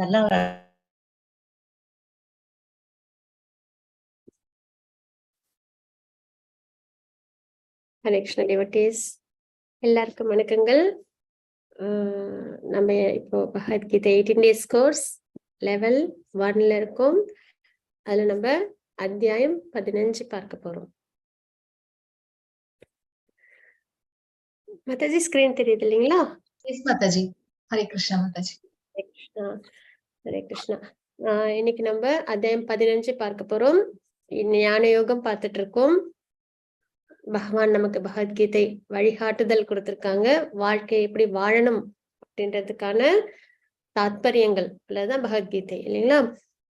நல்லா ஹரே கிருஷ்ண டிவோட்டீஸ், எல்லாருக்கும் வணக்கங்கள். நம்ம இப்போ பகவத்கீதை 18 days கோர்ஸ் லெவல் 1ல இருக்கோம். அதுல நம்ம அத்தியாயம் 15 பார்க்க போறோம். மாதாஜி ஸ்கிரீன் தெரியுது இல்லைங்களா? எஸ் மாதாஜி. ஹரே கிருஷ்ணா மாதாஜி. ஹரே கிருஷ்ணா. ஹரே கிருஷ்ணா. இன்னைக்கு நம்ம அத்தியாயம் 15 பார்க்க போறோம். ஞான யோகம் பார்த்துட்டு இருக்கோம். பகவான் நமக்கு பகவத்கீதை வழிகாட்டுதல் கொடுத்திருக்காங்க. வாழ்க்கையை எப்படி வாழணும் அப்படின்றதுக்கான தாத்பரியங்கள் உள்ளதான் பகவத்கீதை இல்லைங்களா?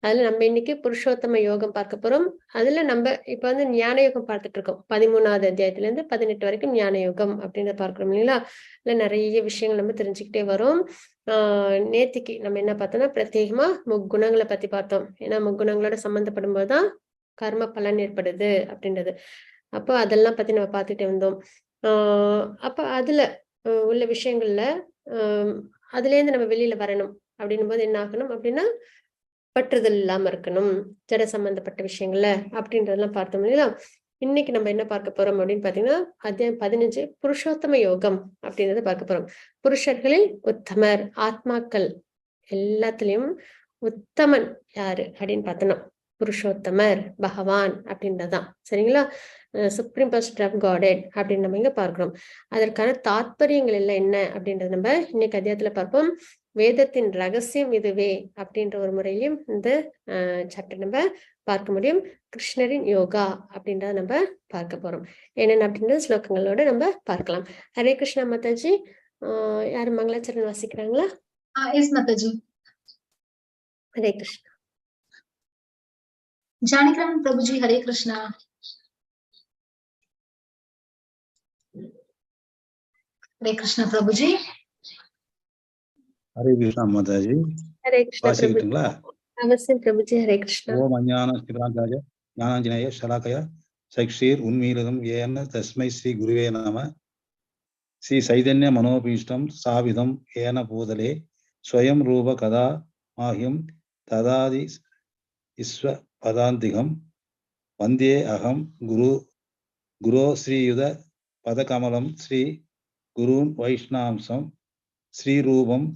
அதுல நம்ம இன்னைக்கு புருஷோத்தம யோகம் பார்க்க போறோம். அதுல நம்ம இப்ப வந்து ஞான யோகம் பார்த்துட்டு இருக்கோம். 13வது அத்தியாயத்துல இருந்து 18 வரைக்கும் ஞான யோகம் அப்படின்றத பார்க்கிறோம் இல்லைங்களா? இல்ல நிறைய விஷயங்கள் நம்ம தெரிஞ்சுக்கிட்டே வரும். நேத்திக்கு நம்ம என்ன பார்த்தோம்னா பிரத்யேகமா முக்குணங்களை பத்தி பார்த்தோம். ஏன்னா முக்குணங்களோட சம்பந்தப்படும் போதுதான் கர்ம பலன் ஏற்படுது அப்படின்றது. அப்போ அதெல்லாம் பத்தி நம்ம பார்த்துட்டு வந்தோம். அப்ப அதுல உள்ள விஷயங்கள்ல அதுல இருந்து நம்ம வெளியில வரணும் அப்படின்னும் போது என்ன ஆகணும் அப்படின்னா பற்றுதல் இல்லாம இருக்கணும் ஜட சம்பந்தப்பட்ட விஷயங்கள்ல அப்படின்றதெல்லாம் பார்த்தோம் இல்லையா? இன்னைக்கு நம்ம என்ன பார்க்க போறோம் அப்படின்னு பாத்தீங்கன்னா அத்தியாயம் 15 புருஷோத்தம யோகம் அப்படின்றத பார்க்க போறோம். புருஷர்களில் உத்தமர், ஆத்மாக்கள் எல்லாத்துலயும் உத்தமன் யாரு அப்படின்னு பார்த்தோம்னா புருஷோத்தமர் பகவான் அப்படின்றதான். சரிங்களா? சுப்ரீம் பர்சன் ஆஃப் காடட் அப்படின்னு நம்ம இங்க பார்க்கிறோம். அதற்கான தாத்பரியங்கள் எல்லாம் என்ன அப்படின்றத நம்ம இன்னைக்கு அத்தியாயத்துல பார்ப்போம். வேதத்தின் ரகசியம் இதுவே அப்படின்ற ஒரு முறையிலும் இந்த சாப்டர் நம்ம பார்க்க முடியும். கிருஷ்ணரின் யோகா அப்படின்றத நம்ம பார்க்க போறோம். என்னென்ன அப்படின்ற ஸ்லோகங்களோட நம்ம பார்க்கலாம். ஹரே கிருஷ்ணா மாதாஜி. யாரு மங்களாச்சரண் வாசிக்கிறாங்களா? எஸ் மாதாஜி. ஹரே கிருஷ்ணா. ஜானகிராமன் பிரபுஜி. ஹரே கிருஷ்ணா. ஹரே கிருஷ்ணா பிரபுஜி. ஹரே கிருஷ்ணா மாதாஜி. ஹரே கிருஷ்ணா பிரபுஜி. அவசியம் பிரபுஜி. ஹரே கிருஷ்ணா. ஓம் அஞ்ஞான ஸ்ரீராஜாய ஞானாஞ்சனேய ஷலாகய சக்ஷீர் உன்மீலகம் ஏன தஸ்மை ஸ்ரீ குருவே நம. ஸ்ரீ சைதன்ய மனோபீஷ்டம் சாவிதம் ஏன பூதலே ஸ்வயம் ரூப கதா மாஹ்யம் ததாதி இஸ்வ பதாந்திகம் வந்தே அகம் குரோ ஸ்ரீயுத பதகமலம் ஸ்ரீ குருன் வைஷ்ணாம்சம் ஸ்ரீரூபம்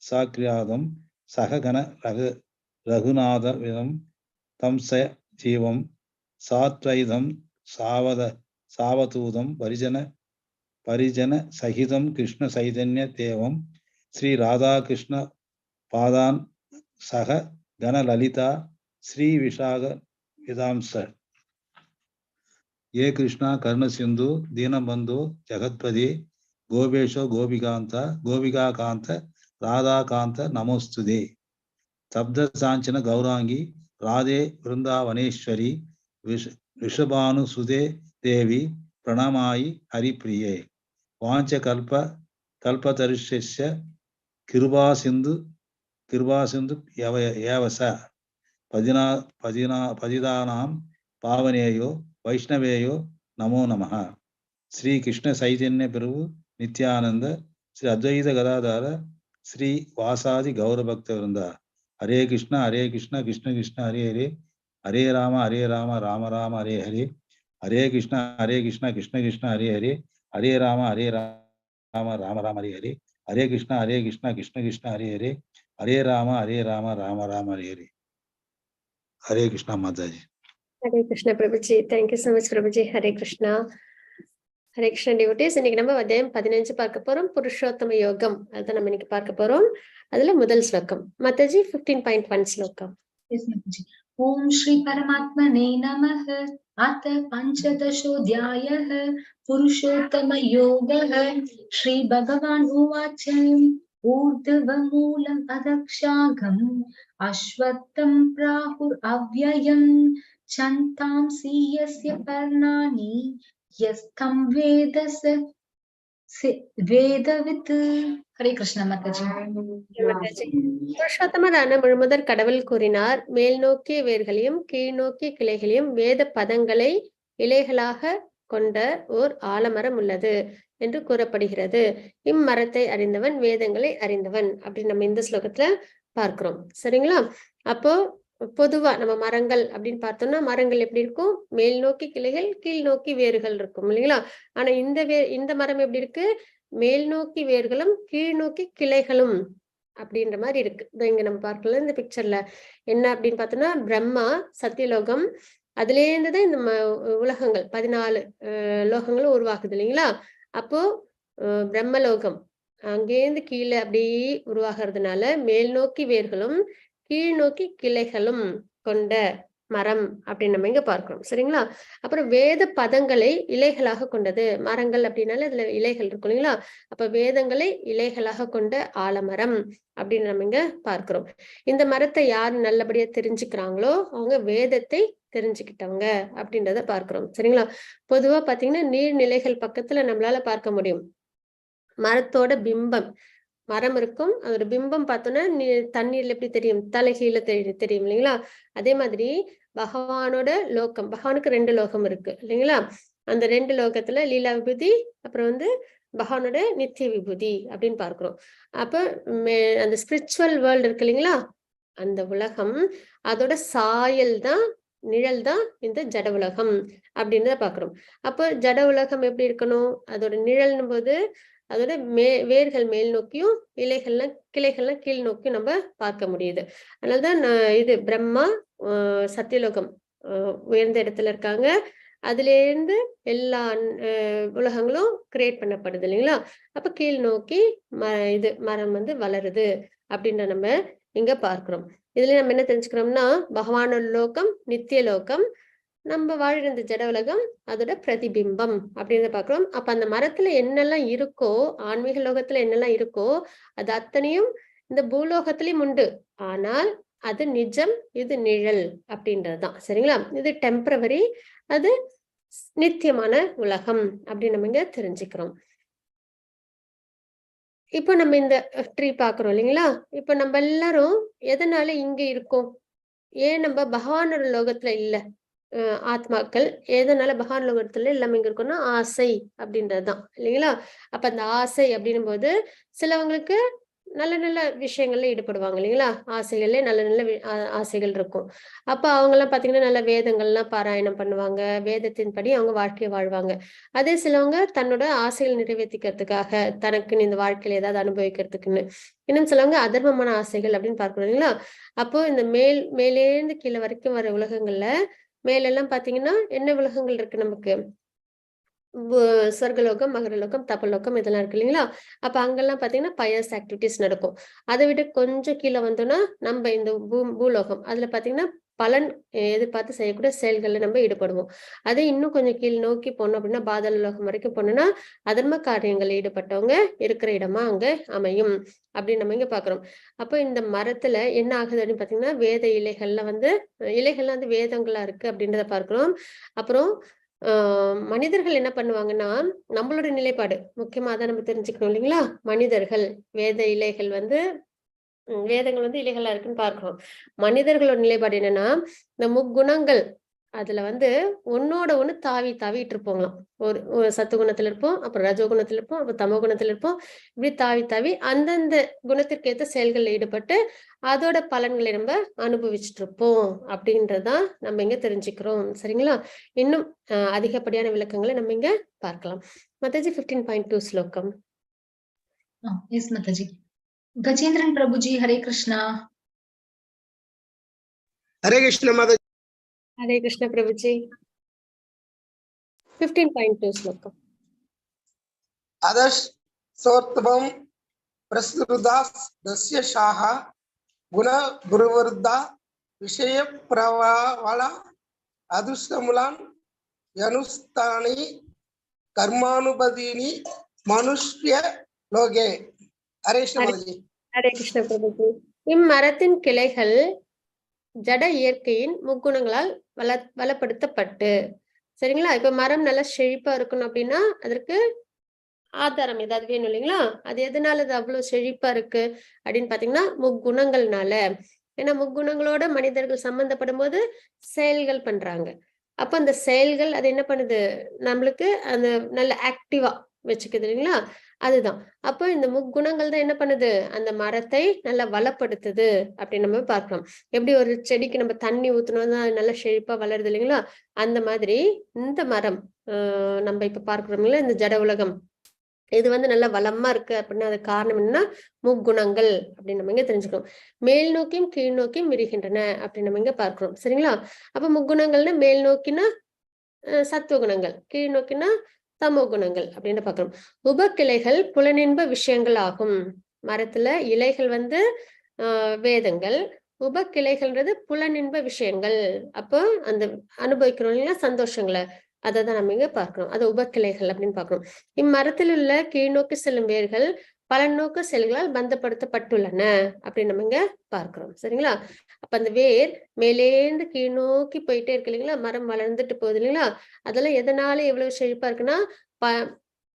சாக்ரியாதம் சககன ரகுநாதவிதம் தம் ச ஜீவம் சாத்வைதம் சாவதூதம் பரிஜன சகிதம் கிருஷ்ண சைதன்ய தேவம் ஸ்ரீ ராதாகிருஷ்ண பாதான் சக கணலலிதா ஸ்ரீ விஷாக விதாம்ச. ஏ கிருஷ்ணா கர்ண சிந்து தீனபந்து ஜெகத்பதி கோபேஷோ கோபிகாகாந்த ராதாகாந்த நமோஸ்துதே. சப்த சாஞ்சன கௌராங்கி ராதே விருந்தாவனேஸ்வரி ரிஷபானு சுதே தேவி பிரணமாயி ஹரிப்பிரியே. வாஞ்ச கல்பதரிஷ்ய கிருபா சிந்து ஏவச பதிதானாம் பாவனேயோ வைஷ்ணவேயோ நமோ நமஹ. ஸ்ரீ கிருஷ்ண சைதன்ய பிரபு நித்யானந்த ஸ்ரீ அத்வைத கதாதார ஸ்ரீ வாசாதி கௌரபக்த விருந்தா. ஹரே கிருஷ்ணா கிருஷ்ண கிருஷ்ண ஹரே ஹரே ஹரே ராம ராம ராம ஹரே ஹரே ஹரே கிருஷ்ண கிருஷ்ண கிருஷ்ண ஹரே ஹரே ஹரே ராம ராம ராம ஹரே ஹரே ஹரே கிருஷ்ண கிருஷ்ண கிருஷ்ண ஹரே ஹரே ஹரே ராம ராம ராம ஹரே ஹரே. ஹரே கிருஷ்ணா மாதாஜி. ஹரே கிருஷ்ணா பிரபுஜி. தேங்க்யூ சோ மச் பிரபுஜி. ஹரே கிருஷ்ணா. ஹரே கிருஷ்ணா டிவோட்டீஸ், இன்னைக்கு நம்ம அத்தியாயம் 15 பார்க்க போறோம். புருஷோத்தம யோகம் அதுதான் நம்ம இன்னைக்கு பார்க்க போறோம். அதுல முதல் ஸ்லோகம் மாதாஜி 15.1 ஸ்லோகம். எஸ் மாதாஜி. ஓம் ஸ்ரீ பரமாத்மனே நமஹ. அத பஞ்சதசோऽध्यायः புருஷோத்தம யோகः. ஸ்ரீ பகவான் உவாச்ச ஊர்த்வமூலம் அதக்ஷாகம் அஸ்வத்தம் பிராஹுர் அவ்யயம் சந்தாம்சி யஸ்ய பர்ணானி யஸ்தம் வேதவித். ஹரே கிருஷ்ணா மாதாஜி. புருஷோத்தமரான முழுமுதற் கடவுள் கூறினார், மேல் நோக்கிய வேர்களையும் கீழ் நோக்கிய கிளைகளையும் வேத பதங்களை இலைகளாக கொண்ட ஓர் ஆலமரம் உள்ளது என்று கூறப்படுகிறது. இம்மரத்தை அறிந்தவன் வேதங்களை அறிந்தவன் அப்படின்னு நம்ம இந்த ஸ்லோகத்துல பார்க்கிறோம். சரிங்களா? அப்போ பொதுவா நம்ம மரங்கள் அப்படின்னு பார்த்தோம்னா மரங்கள் எப்படி இருக்கும்? மேல் நோக்கி கிளைகள், கீழ் நோக்கி வேர்கள் இருக்கும் இல்லைங்களா? ஆனா இந்த மரம் எப்படி இருக்கு? மேல் நோக்கி வேர்களும் கீழ் நோக்கி கிளைகளும் அப்படின்ற மாதிரி இருக்கு. இங்க நம்ம பார்க்கலாம் இந்த பிக்சர்ல என்ன அப்படின்னு பார்த்தோம்னா பிரம்மா சத்தியலோகம், அதுல இருந்துதான் இந்த உலகங்கள் 14 லோகங்களும் உருவாக்குது இல்லைங்களா? அப்போ பிரம்மலோகம் அங்கேருந்து கீழே அப்படியே உருவாகிறதுனால மேல் நோக்கி வேர்களும் கீழ் நோக்கி கிளைகளும் கொண்ட மரம் அப்படின்னு நம்ம இங்க பார்க்கிறோம். சரிங்களா? அப்புறம் வேத பதங்களை இலைகளாக கொண்டது. மரங்கள் அப்படின்னால அதுல இலைகள் இருக்கும் இல்லைங்களா? அப்ப வேதங்களை இலைகளாக கொண்ட ஆலமரம் அப்படின்னு நம்ம இங்க பார்க்கிறோம். இந்த மரத்தை யார் நல்லபடியா தெரிஞ்சுக்கிறாங்களோ அவங்க வேதத்தை தெரிஞ்சுக்கிட்டவங்க அப்படின்றத பார்க்கிறோம். சரிங்களா? பொதுவா பாத்தீங்கன்னா நீர்நிலைகள் பக்கத்துல நம்மளால பார்க்க முடியும் மரத்தோட பிம்பம். மரம் இருக்கும், அதோட பிம்பம் பார்த்தோன்னா தண்ணீர்ல எப்படி தெரியும்? தலைகீழ தெரியும் இல்லைங்களா? அதே மாதிரி பகவானோட லோகம், பகவானுக்கு 2 லோகம் இருக்கு இல்லைங்களா? அந்த 2 லோகத்துல லீலா விபூதி, அப்புறம் பகவானோட நித்திய விபூதி அப்படின்னு பார்க்கிறோம். அப்ப அந்த ஸ்பிரிச்சுவல் வேர்ல்டு இருக்கு இல்லைங்களா? அந்த உலகம் அதோட சாயல் தான், நிழல் தான் இந்த ஜட உலகம் அப்படின்னு பாக்குறோம். அப்போ ஜட உலகம் எப்படி இருக்கணும்? அதோட நிழல்னும் போது அதோட வேர்கள் மேல் நோக்கியும் கிளைகள்லாம் கீழ் நோக்கியும் நம்ம பார்க்க முடியுது. அதனாலதான் இது பிரம்மா சத்தியலோகம் உயர்ந்த இடத்துல இருக்காங்க. அதுல இருந்து எல்லா உலகங்களும் கிரியேட் பண்ணப்படுது இல்லைங்களா? அப்ப கீழ் நோக்கி மரம் வளருது அப்படின்ற நம்ம இங்க பார்க்கிறோம். இதுல நம்ம என்ன தெரிஞ்சுக்கிறோம்னா பகவானோட லோகம் நித்திய லோகம், நம்ம வாழ்ற இந்த ஜட உலகம் அதோட பிரதிபிம்பம் அப்படின்னு பாக்குறோம். அப்ப அந்த மரத்துல என்னெல்லாம் இருக்கோ, ஆன்மீக லோகத்துல என்னெல்லாம் இருக்கோ அது அத்தனையும் இந்த பூலோகத்திலயும் உண்டு. ஆனால் அது நிஜம், இது நிழல் அப்படின்றதுதான். சரிங்களா? இது டெம்பரவரி, அது நித்தியமான உலகம் அப்படின்னு நம்ம இங்க தெரிஞ்சுக்கிறோம். இப்ப நம்ம இந்த ட்ரீ பாக்குறோம் இல்லைங்களா? இப்ப நம்ம எல்லாரும் எதனால இங்க இருக்கோம்? ஏன் நம்ம பகவானோட லோகத்துல இல்ல? ஆத்மாக்கள் எதனால பகவான் லோகத்துல எல்லாமே இங்க இருக்கும்னா ஆசை அப்படின்றதுதான் இல்லைங்களா? அப்ப அந்த ஆசை அப்படின்னும் போது சிலவங்களுக்கு நல்ல நல்ல விஷயங்கள்ல ஈடுபடுவாங்க இல்லைங்களா? ஆசைகள்ல நல்ல நல்ல ஆசைகள் இருக்கும். அப்ப அவங்க எல்லாம் பாத்தீங்கன்னா நல்ல வேதங்கள்லாம் பாராயணம் பண்ணுவாங்க, வேதத்தின்படி அவங்க வாழ்க்கையை வாழ்வாங்க. அதே சிலவங்க தன்னோட ஆசைகள் நிறைவேற்றிக்கிறதுக்காக தனக்குன்னு இந்த வாழ்க்கையில ஏதாவது அனுபவிக்கிறதுக்குன்னு, இன்னும் சிலவங்க அதர்மமான ஆசைகள் அப்படின்னு பார்க்கணும் இல்லைங்களா? அப்போ இந்த மேலேந்து கீழே வரைக்கும் வர உலகங்கள்ல மேலெல்லாம் பாத்தீங்கன்னா என்ன உலகங்கள் இருக்கு நமக்கு? சொர்க்கலோகம், மகரலோகம், தபலோகம் இதெல்லாம் இருக்கு இல்லைங்களா? அப்ப அங்கெல்லாம் பாத்தீங்கன்னா பயஸ் ஆக்டிவிட்டிஸ் நடக்கும். அதை விட கொஞ்சம் கீழே வந்தோம்னா நம்ம இந்த பூலோகம், அதுல பாத்தீங்கன்னா பலன் எதிர்பார்த்து செய்யக்கூடிய செயல்கள்ல நம்ம ஈடுபடுவோம். அதே இன்னும் கொஞ்சம் கீழ் நோக்கி போனோம் அப்படின்னா பாதாள லோகம் வரைக்கும் போனோம்னா அதர்ம காரியங்கள் ஈடுபட்டவங்க இருக்கிற இடமா அங்க அமையும் அப்படின்னு நம்ம இங்க பாக்குறோம். அப்போ இந்த மரத்துல என்ன ஆகுது அப்படின்னு பாத்தீங்கன்னா வேத இலைகள்லாம் வேதங்களா இருக்கு அப்படின்றத பார்க்கிறோம். அப்புறம் மனிதர்கள் என்ன பண்ணுவாங்கன்னா நம்மளோட நிலைப்பாடு முக்கியமா தான் நம்ம தெரிஞ்சுக்கணும் இல்லைங்களா? மனிதர்கள் வேத இலைகள் வேதங்கள் இலைகளா இருக்குன்னு பார்க்கிறோம். மனிதர்களோட நிலைப்பாடு என்னன்னா இந்த முக்குணங்கள் அதுல ஒன்னோட ஒண்ணு தாவிட்டு இருப்போங்களாம். ஒரு சத்துகுணத்துல இருப்போம், அப்புறம் ரஜோகுணத்துல இருப்போம், அப்புறம் தமோ குணத்துல இருப்போம். இப்படி தாவி அந்தந்த குணத்திற்கு ஏற்ற செயல்கள்ல ஈடுபட்டு அதோட பலன்களை நம்ம அனுபவிச்சுட்டு இருப்போம் அப்படின்றதான் நம்ம இங்க தெரிஞ்சுக்கிறோம். சரிங்களா? இன்னும் அதிகப்படியான விளக்கங்களை நம்ம இங்க பார்க்கலாம். மாதாஜி 15.2 ஸ்லோகம். எஸ் மாதாஜி. கஜேந்திரன் பிரபுஜி, ஹரே கிருஷ்ணா. ஹரே கிருஷ்ண மாதாஜி. ஹரே கிருஷ்ண பிரபுஜி. 15.2 ஸ்லோகம். அதர்ஷ் சோர்த்தவம் பிரசுதாஸ் தஸ்ய ஷாஹா குண குருவர்தா விஷய பிரவாவல அதுஷ்டமுலான் யனுஸ்தானி கர்மானுபதீனி மனுஷ்ய லோகே. ஹரே கிருஷ்ண மாதாஜி. ஹரே கிருஷ்ண பிரபுஜி. இம்மரத்தின் கிளைகள் ஜட இயற்கையின் முக்குணங்களால் வளப்படுத்தப்பட்டு, சரிங்களா? இப்ப மரம் நல்லா செழிப்பா இருக்கணும் அப்படின்னா அதற்கு ஆதாரம் ஏதாவது வேணும் இல்லைங்களா? அது எதனால அது அவ்வளவு செழிப்பா இருக்கு அப்படின்னு பாத்தீங்கன்னா முக்குணங்கள்னால. ஏன்னா முக்குணங்களோட மனிதர்கள் சம்பந்தப்படும் போது செயல்கள் பண்றாங்க. அப்ப அந்த செயல்கள் அது என்ன பண்ணுது? நம்மளுக்கு அந்த நல்ல ஆக்டிவா வச்சுக்குது இல்லைங்களா? அதுதான். அப்போ இந்த முக்குணங்கள் தான் என்ன பண்ணுது, அந்த மரத்தை நல்லா வளப்படுத்துது அப்படின்னு நம்ம பார்க்கிறோம். எப்படி ஒரு செடிக்கு நம்ம தண்ணி ஊத்தணும்னா அது நல்லா செழிப்பா வளருது இல்லைங்களா, அந்த மாதிரி இந்த மரம் நம்ம இப்ப பார்க்கிறோம்ல இந்த ஜட உலகம், இது வந்து நல்லா வளமா இருக்கு அப்படின்னா அது காரணம் என்னன்னா முக்குணங்கள் அப்படின்னு நம்ம இங்க தெரிஞ்சுக்கிறோம். மேல் நோக்கியும் கீழ் நோக்கியும் விரிகின்றன அப்படின்னு நம்ம இங்க பார்க்கிறோம். சரிங்களா? அப்ப முக்குணங்கள்னா மேல் நோக்கினா சத்துவ குணங்கள், கீழ் நோக்கினா தமோ குணங்கள் அப்படின்னு பாக்குறோம். உபக்கிளைகள் புலனின்ப விஷயங்கள் ஆகும். மரத்துல இலைகள் வந்து வேதங்கள், உபக்கிளைகள்ன்றது புலனின்ப விஷயங்கள். அப்போ அந்த அனுபவிக்கிறோம் இல்லையா சந்தோஷங்களை, அதை தான் நம்ம இங்க பார்க்கிறோம். அது உபக்கிளைகள் அப்படின்னு பார்க்கிறோம். இம்மரத்தில் உள்ள கீழ்நோக்கி செல்லும் வேர்கள் பலநோக்கு செல்களால் பந்தப்படுத்தப்பட்டுள்ளன அப்படின்னு நம்ம இங்க பார்க்கிறோம். சரிங்களா? அப்ப அந்த வேர் மேலேந்து கீழ் நோக்கி போயிட்டே இருக்கு இல்லைங்களா, மரம் வளர்ந்துட்டு போகுது இல்லைங்களா, அதெல்லாம் எதனால எவ்வளவு செழிப்பா இருக்குன்னா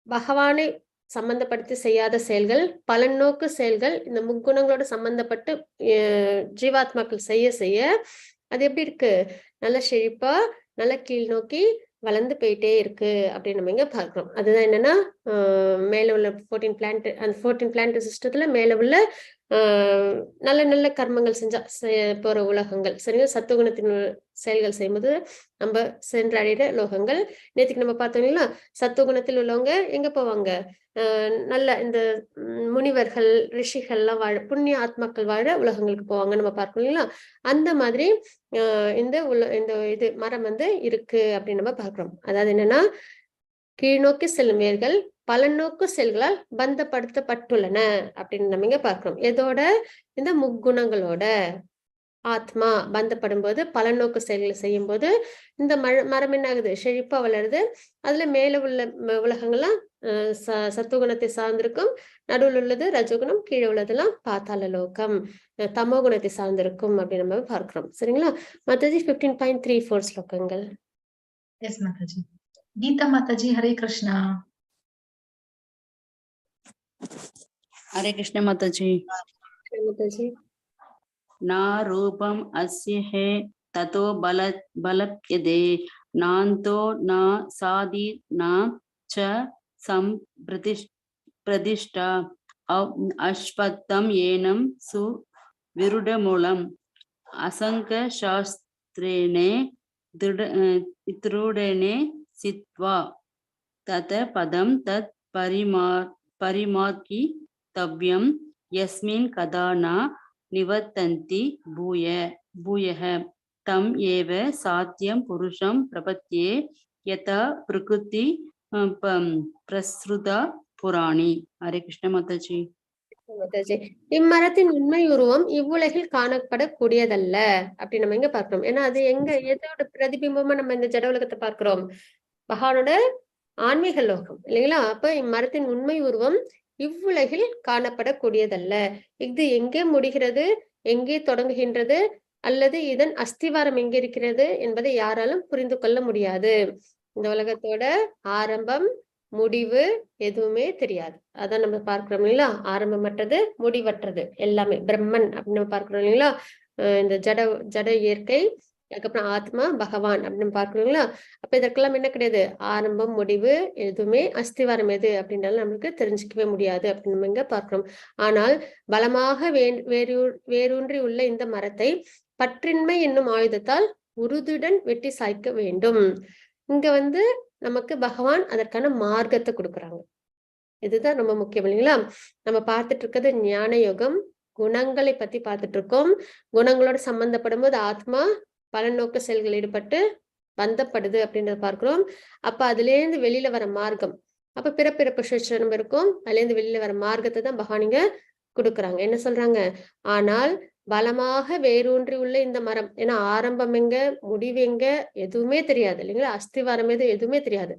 பகவானை சம்பந்தப்படுத்தி செய்யாத செயல்கள், பலநோக்கு செயல்கள் இந்த முக்குணங்களோட சம்பந்தப்பட்டு ஜீவாத்மாக்கள் செய்ய செய்ய அது எப்படி இருக்கு, நல்ல செழிப்பா நல்ல கீழ் நோக்கி வளர்ந்து போயிட்டே இருக்கு அப்படின்னு நம்ம இங்க பார்க்கிறோம். அதுதான் என்னன்னா மேல உள்ள 14 பிளான்ட், அந்த 14 பிளான்ட் சிஸ்டத்துல மேல உள்ள நல்ல நல்ல கர்மங்கள் செஞ்சா போற உலகங்கள். சரிங்களா? சத்துவகுணத்தின் செயல்கள் செய்யும்போது நம்ம சென்றடைகிற லோகங்கள். நேற்றுக்கு நம்ம பார்த்தோம் இல்லைங்களா, சத்துவகுணத்தில் உள்ளவங்க எங்க போவாங்க, நல்ல இந்த முனிவர்கள் ரிஷிகள்லாம் வாழ புண்ணிய ஆத்மாக்கள் வாழ உலகங்களுக்கு போவாங்க நம்ம பார்க்கணும் இல்லைங்களா. அந்த மாதிரி இந்த இது மரம் வந்து இருக்கு அப்படின்னு நம்ம பார்க்கிறோம். அதாவது என்னன்னா கீழ்நோக்கி செல்லும் வேர்கள் பலநோக்கு செல்களால் பந்தப்படுத்தப்பட்டுள்ளன அப்படின்னு நம்ம இங்க பார்க்கிறோம். எதோட, இந்த முக்குணங்களோட ஆத்மா பந்தப்படும் போது பலநோக்கு செயல்களை செய்யும் போது இந்த மரம் என்ன ஆகுது, செழிப்பா வளருது. அதுல மேல உள்ள உலகங்கள்லாம் சத்துவகுணத்தை சார்ந்திருக்கும், நடுவில் உள்ளது ரஜகுணம், கீழே உள்ளதெல்லாம் பாத்தாள லோகம் தமோ குணத்தை சார்ந்திருக்கும் அப்படின்னு நம்ம பார்க்கிறோம். சரிங்களா? மாதாஜி 15.34 ஸ்லோகங்கள். எஸ் மாதாஜி. கீதா மாதாஜி, ஹரே கிருஷ்ணா. हरे कृष्ण माता जी। மாதாஜி. ना रूपम अस्य है ततो बलप्यदे नान्तो न सादि न च प्रतिष्ठा अश्वत्थम येनम सुविरुडमूलम असंक शास्त्रेणे दृढेने सित्वा तत पदम तत् परिमार्की तव्यम यस्मिन् कदा न निवर्तन्ति भूयः तम एव सात्यं पुरुषं प्रपद्ये यथा प्रकृति प्रसृता पुराणी। हरे कृष्ण माता जी। மாதாஜி. இம்மரத்தின் உண்மை உருவம் இவ்வுலகில் காணப்படக்கூடியதல்ல அப்படின்னு நம்ம இங்க பார்க்கிறோம். ஏன்னா அது எதோட பிரதிபிம்பமா நம்ம இந்த ஜட உலகத்தை பார்க்கிறோம், பகவானோட ஆன்மீக லோகம் இல்லைங்களா. அப்ப இம்மரத்தின் உண்மை உருவம் இவ்வுலகில் காணப்படக்கூடியதல்ல. இது எங்கே முடிகிறது, எங்கே தொடங்குகின்றது, அல்லது இதன் அஸ்திவாரம் எங்கே இருக்கிறது என்பதை யாராலும் புரிந்து கொள்ள முடியாது. இந்த உலகத்தோட ஆரம்பம் முடிவு எதுவுமே தெரியாது. அதான் நம்ம பார்க்கிறோம் இல்லைங்களா, ஆரம்பமற்றது முடிவற்றது எல்லாமே பிரம்மன் அப்படின்னு நம்ம பார்க்கிறோம் இல்லைங்களா. இந்த ஜட இயற்கை, அதுக்கப்புறம் ஆத்மா பகவான் அப்படின்னு பார்க்கணுங்களா. அப்ப இதற்கெல்லாம் என்ன கிடையாது, ஆரம்பம் முடிவு எதுவுமே அஸ்திவாரம் எது அப்படின்னாலும் நம்மளுக்கு தெரிஞ்சுக்கவே முடியாது அப்படின்னு நம்ம இங்க பார்க்கிறோம். ஆனால் பலமாக வேரூன்றி உள்ள இந்த மரத்தை பற்றின்மை என்னும் ஆயுதத்தால் உறுதியுடன் வெட்டி சாய்க்க வேண்டும். இங்க வந்து நமக்கு பகவான் அதற்கான மார்க்கத்தை கொடுக்குறாங்க. இதுதான் ரொம்ப முக்கியம் இல்லைங்களா. நம்ம பார்த்துட்டு இருக்கிறது ஞான யோகம், குணங்களை பத்தி பார்த்துட்டு இருக்கோம். குணங்களோட சம்பந்தப்படும் போது ஆத்மா பலநோக்கு செயல்கள் ஈடுபட்டு பந்தப்படுது அப்படின்றத பார்க்கிறோம். அப்ப அதுல இருந்து வெளியில வர மார்க்கம், அப்ப பிறப்பிறப்பு சுழற்சி இருக்கும், அதுல இருந்து வெளியில வர மார்க்கத்தை தான் பகவான் இங்க கொடுக்குறாங்க. என்ன சொல்றாங்க, ஆனால் பலமாக வேரூன்றி உள்ள இந்த மரம், ஏன்னா ஆரம்பம் எங்க முடிவு எங்க எதுவுமே தெரியாது இல்லைங்களா, அஸ்திவாரம் எதுவுமே தெரியாது.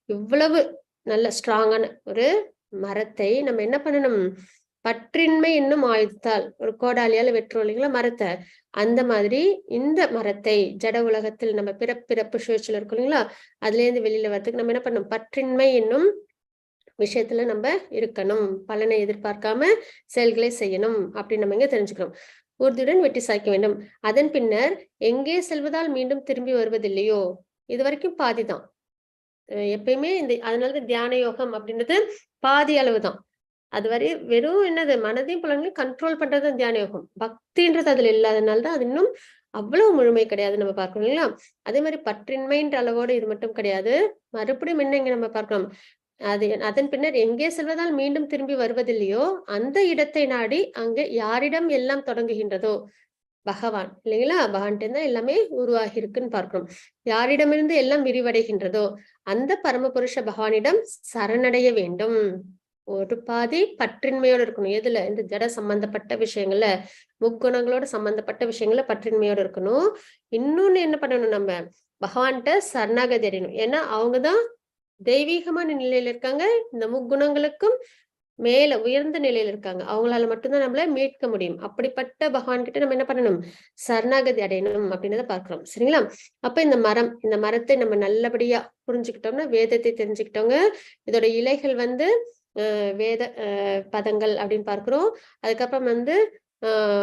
இவ்வளவு நல்ல ஸ்ட்ராங்கான ஒரு மரத்தை நம்ம என்ன பண்ணணும், பற்றின்மை என்னும் ஆயுதத்தால் ஒரு கோடாலியால வெட்டுறோம் இல்லைங்களா மரத்தை, அந்த மாதிரி இந்த மரத்தை ஜட உலகத்தில் நம்ம பிறப்பு சுழற்சியில் இருக்கும் இல்லைங்களா, அதுல இருந்து வெளியில வரதுக்கு நம்ம என்ன பண்ணணும், பற்றின்மை என்னும் விஷயத்துல நம்ம இருக்கணும், பலனை எதிர்பார்க்காம செயல்களை செய்யணும் அப்படின்னு நம்ம இங்க தெரிஞ்சுக்கிறோம். உறுதியுடன் வெட்டி சாய்க்க வேண்டும். அதன் பின்னர் எங்கே செல்வதால் மீண்டும் திரும்பி வருவதில்லையோ, இது வரைக்கும் பாதிதான் எப்பயுமே. அதனாலதான் தியான யோகம் அப்படின்றது பாதி அளவுதான். அது வரை வெறும் என்னது மனதையும் புலன்களையும் கண்ட்ரோல் பண்றது தியான யோகம். பக்தின்றது அதுல இல்லாதனால்தான் அது இன்னும் அவ்வளவு முழுமை கிடையாது நம்ம பார்க்கணும் இல்லையா? அதே மாதிரி பற்றின்மைன்ற அளவோட இது மட்டும் கிடையாது. மறுபடியும் என்ன இங்க நம்ம பார்க்கணும், அதன் பின்னர் எங்கே செல்வதால் மீண்டும் திரும்பி வருவதில்லையோ அந்த இடத்தை நாடி அங்க யாரிடம் எல்லாம் தொடங்குகின்றதோ பகவான் இல்லைங்களா, பகவான்கிட்ட தான் எல்லாமே உருவாகி இருக்குன்னு பார்க்கிறோம். யாரிடமிருந்து எல்லாம் விரிவடைகின்றதோ அந்த பரமபுருஷ பகவானிடம் சரணடைய வேண்டும். ஒரு பாதி பற்றின்மையோடு இருக்கணும். எதுல? இந்த ஜட சம்பந்தப்பட்ட விஷயங்கள்ல, முக்குணங்களோட சம்பந்தப்பட்ட விஷயங்கள்ல பற்றின்மையோடு இருக்கணும். இன்னொன்னு என்ன பண்ணணும், நம்ம பகவான்கிட்ட சரணாகதி அடையணும். ஏன்னா அவங்கதான் தெய்வீகமான நிலையில இருக்காங்க, இந்த முக்குணங்களுக்கும் மேல உயர்ந்த நிலையில இருக்காங்க. அவங்களால மட்டும்தான் நம்மள மீட்க முடியும். அப்படிப்பட்ட பகவான் கிட்ட நம்ம என்ன பண்ணணும், சரணாகதி அடையணும் அப்படின்றத பார்க்கிறோம். சரிங்களா? அப்ப இந்த மரத்தை நம்ம நல்லபடியா புரிஞ்சுக்கிட்டோம்னா, வேதத்தை தெரிஞ்சுக்கிட்டோங்க. இதோட இலைகள் வேத பதங்கள் அப்படின்னு பார்க்கிறோம். அதுக்கப்புறம்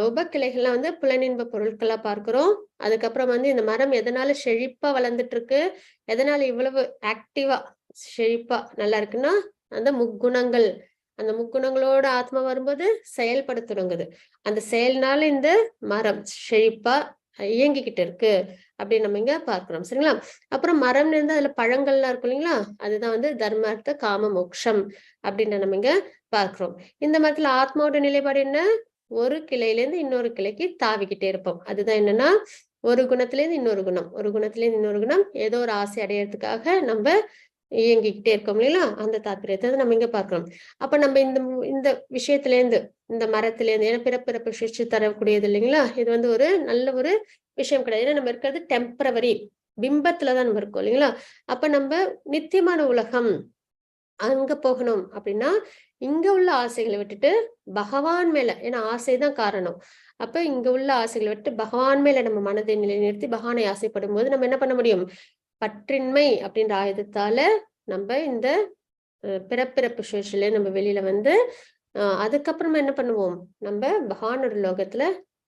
உபக்கிளைகள்லாம் புலனின்ப பொருட்களா பார்க்கிறோம். அதுக்கப்புறம் இந்த மரம் எதனால செழிப்பா வளர்ந்துட்டு இருக்கு, எதனால இவ்வளவு ஆக்டிவா செழிப்பா நல்லா இருக்குன்னா அந்த முக்குணங்கள், அந்த முக்குணங்களோட ஆத்மா வரும்போது செயல்பட தொடங்குது. அந்த செயல்னால இந்த மரம் செழிப்பா இயங்கிக்கிட்டு இருக்கு அப்படின்னு நம்ம இங்க பார்க்கிறோம். சரிங்களா? அப்புறம் மரம்னு இருந்தா அதுல பழங்கள்லாம் இருக்கும் இல்லைங்களா, அதுதான் தர்மார்த்த காம மோக்ஷம் அப்படின்னு நம்ம இங்க பார்க்கிறோம். இந்த மரத்துல ஆத்மாவோட நிலைப்பாடு என்ன, ஒரு கிளையில இருந்து இன்னொரு கிளைக்கு தாவிக்கிட்டே இருப்போம். அதுதான் என்னன்னா, ஒரு குணத்துல இருந்து இன்னொரு குணம், ஒரு குணத்துல இருந்து இன்னொரு குணம், ஏதோ ஒரு ஆசை அடையறதுக்காக நம்ம இயங்கிக்கிட்டே இருக்கோம் இல்லைங்களா, அந்த தாத்பரியத்தை நம்ம இங்க பார்க்கிறோம். அப்ப நம்ம இந்த விஷயத்துல இருந்து, இந்த மரத்துல இருந்து, ஏன்னா பிறப்பிறப்பு சிருஷ்டி தரக்கூடியது இல்லைங்களா, இது ஒரு நல்ல ஒரு விஷயம் கிடையாது. ஏன்னா நம்ம இருக்கிறது டெம்பரவரி பிம்பத்துலதான் நம்ம இருக்கோம் இல்லைங்களா. அப்ப நம்ம நித்தியமான உலகம் அங்க போகணும் அப்படின்னா இங்க உள்ள ஆசைகளை விட்டுட்டு பகவான் மேல, ஏன்னா ஆசைதான் காரணம். அப்ப இங்க உள்ள ஆசைகளை விட்டு பகவான் மேல நம்ம மனதை நிலைநிறுத்தி பகவானை ஆசைப்படும் போது நம்ம என்ன பண்ண முடியும், பற்றின்மை அப்படின்ற ஆயுதத்தால நம்ம இந்த பிறப்பிறப்பு சுழற்சியில நம்ம வெளியில அதுக்கப்புறமா என்ன பண்ணுவோம், நம்ம பகவானோட லோகத்துல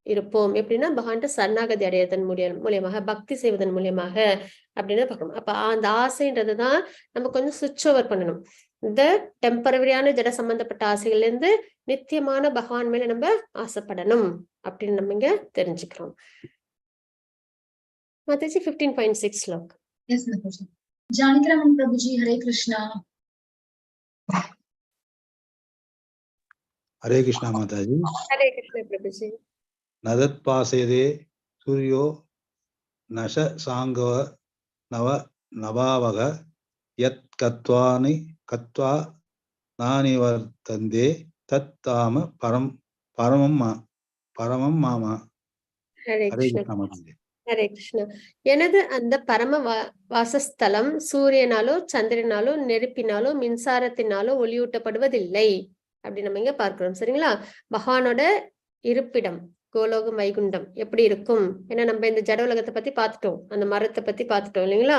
இருப்போம். எப்படின்னா பகவான்கிட்ட சரணாகதி அடையதன் மூலியமாக, பக்தி செய்வதன் மூலியமாக அப்படின்னு பார்க்கணும். அப்ப அந்த ஆசைன்றதுதான் நம்ம கொஞ்சம் சுவிட்ச் ஓவர் பண்ணணும். இந்த டெம்பரவரியான ஜட சம்பந்தப்பட்ட ஆசைகள்ல இருந்து நித்தியமான பகவான் மேல நம்ம ஆசைப்படணும் அப்படின்னு நம்ம இங்க தெரிஞ்சுக்கிறோம். Mataji 15.6 Shlok. Yes, Mataji. Janitaraman Prabhuji, Hare Krishna. Hare Krishna Mataji. Hare Krishna Prabhuji. Nadat pasede suryo nasha sangava navavaga yat katvani katva nani vartande tat tama paramam mama. Hare Krishna Mataji. Hare Krishna. எனது அந்த பரம வாசஸ்தலம் சூரியனாலோ சந்திரனாலோ நெருப்பினாலோ மின்சாரத்தினாலோ ஒளியூட்டப்படுவதில்லை அப்படி நம்ம இங்க பார்க்கிறோம். சரிங்களா? பகவானோட இருப்பிடம் கோலோகம் வைகுண்டம் எப்படி இருக்கும், ஏன்னா நம்ம இந்த ஜட உலகத்தை பத்தி பார்த்துட்டோம், அந்த மரத்தை பத்தி பார்த்துட்டோம் இல்லைங்களா.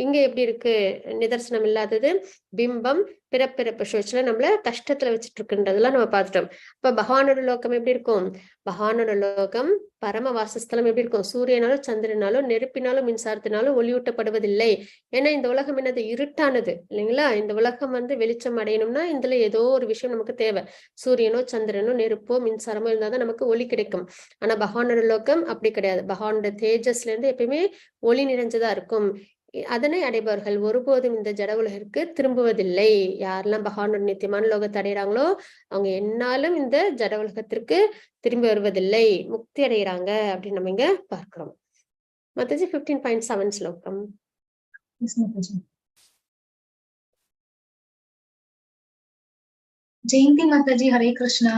இங்க எப்படி இருக்கு, நிதர்சனம் இல்லாதது, பிம்பம், பிறப்பிறப்பு சுழற்சியில நம்மள கஷ்டத்துல வச்சுட்டு இருக்குன்றதெல்லாம் நம்ம பார்த்துட்டோம். இப்ப பகவானோட லோகம் எப்படி இருக்கும், பகவானோட லோகம் பரம வாசஸ்தலம் எப்படி இருக்கும், சூரியனாலோ சந்திரனாலோ நெருப்பினாலோ மின்சாரத்தினாலோ ஒளியூட்டப்படுவதில்லை. ஏன்னா இந்த உலகம் என்னது, இருட்டானது இல்லைங்களா. இந்த உலகம் வெளிச்சம் அடையணும்னா இதுல ஏதோ ஒரு விஷயம் நமக்கு தேவை. சூரியனோ சந்திரனோ நெருப்போ மின்சாரமோ இருந்தாதான் நமக்கு ஒளி கிடைக்கும். ஆனா பகவானோட லோகம் அப்படி கிடையாது. பகவானோட தேஜஸ்ல இருந்து எப்பயுமே ஒளி நிறைஞ்சதா இருக்கும். அதனை அடைபவர்கள் ஒருபோதும் இந்த ஜட உலகிற்கு திரும்புவதில்லை. யாரெல்லாம் பகவானோட நித்தியமான லோகத்தை அடைகிறாங்களோ அவங்க என்னாலும் இந்த ஜட உலகத்திற்கு திரும்பி வருவதில்லை, முக்தி அடைகிறாங்க அப்படின்னு நம்ம இங்க பார்க்கிறோம். மாதாஜி 15.7 ஸ்லோகம். ஜெயந்தி மாதாஜி, ஹரே கிருஷ்ணா.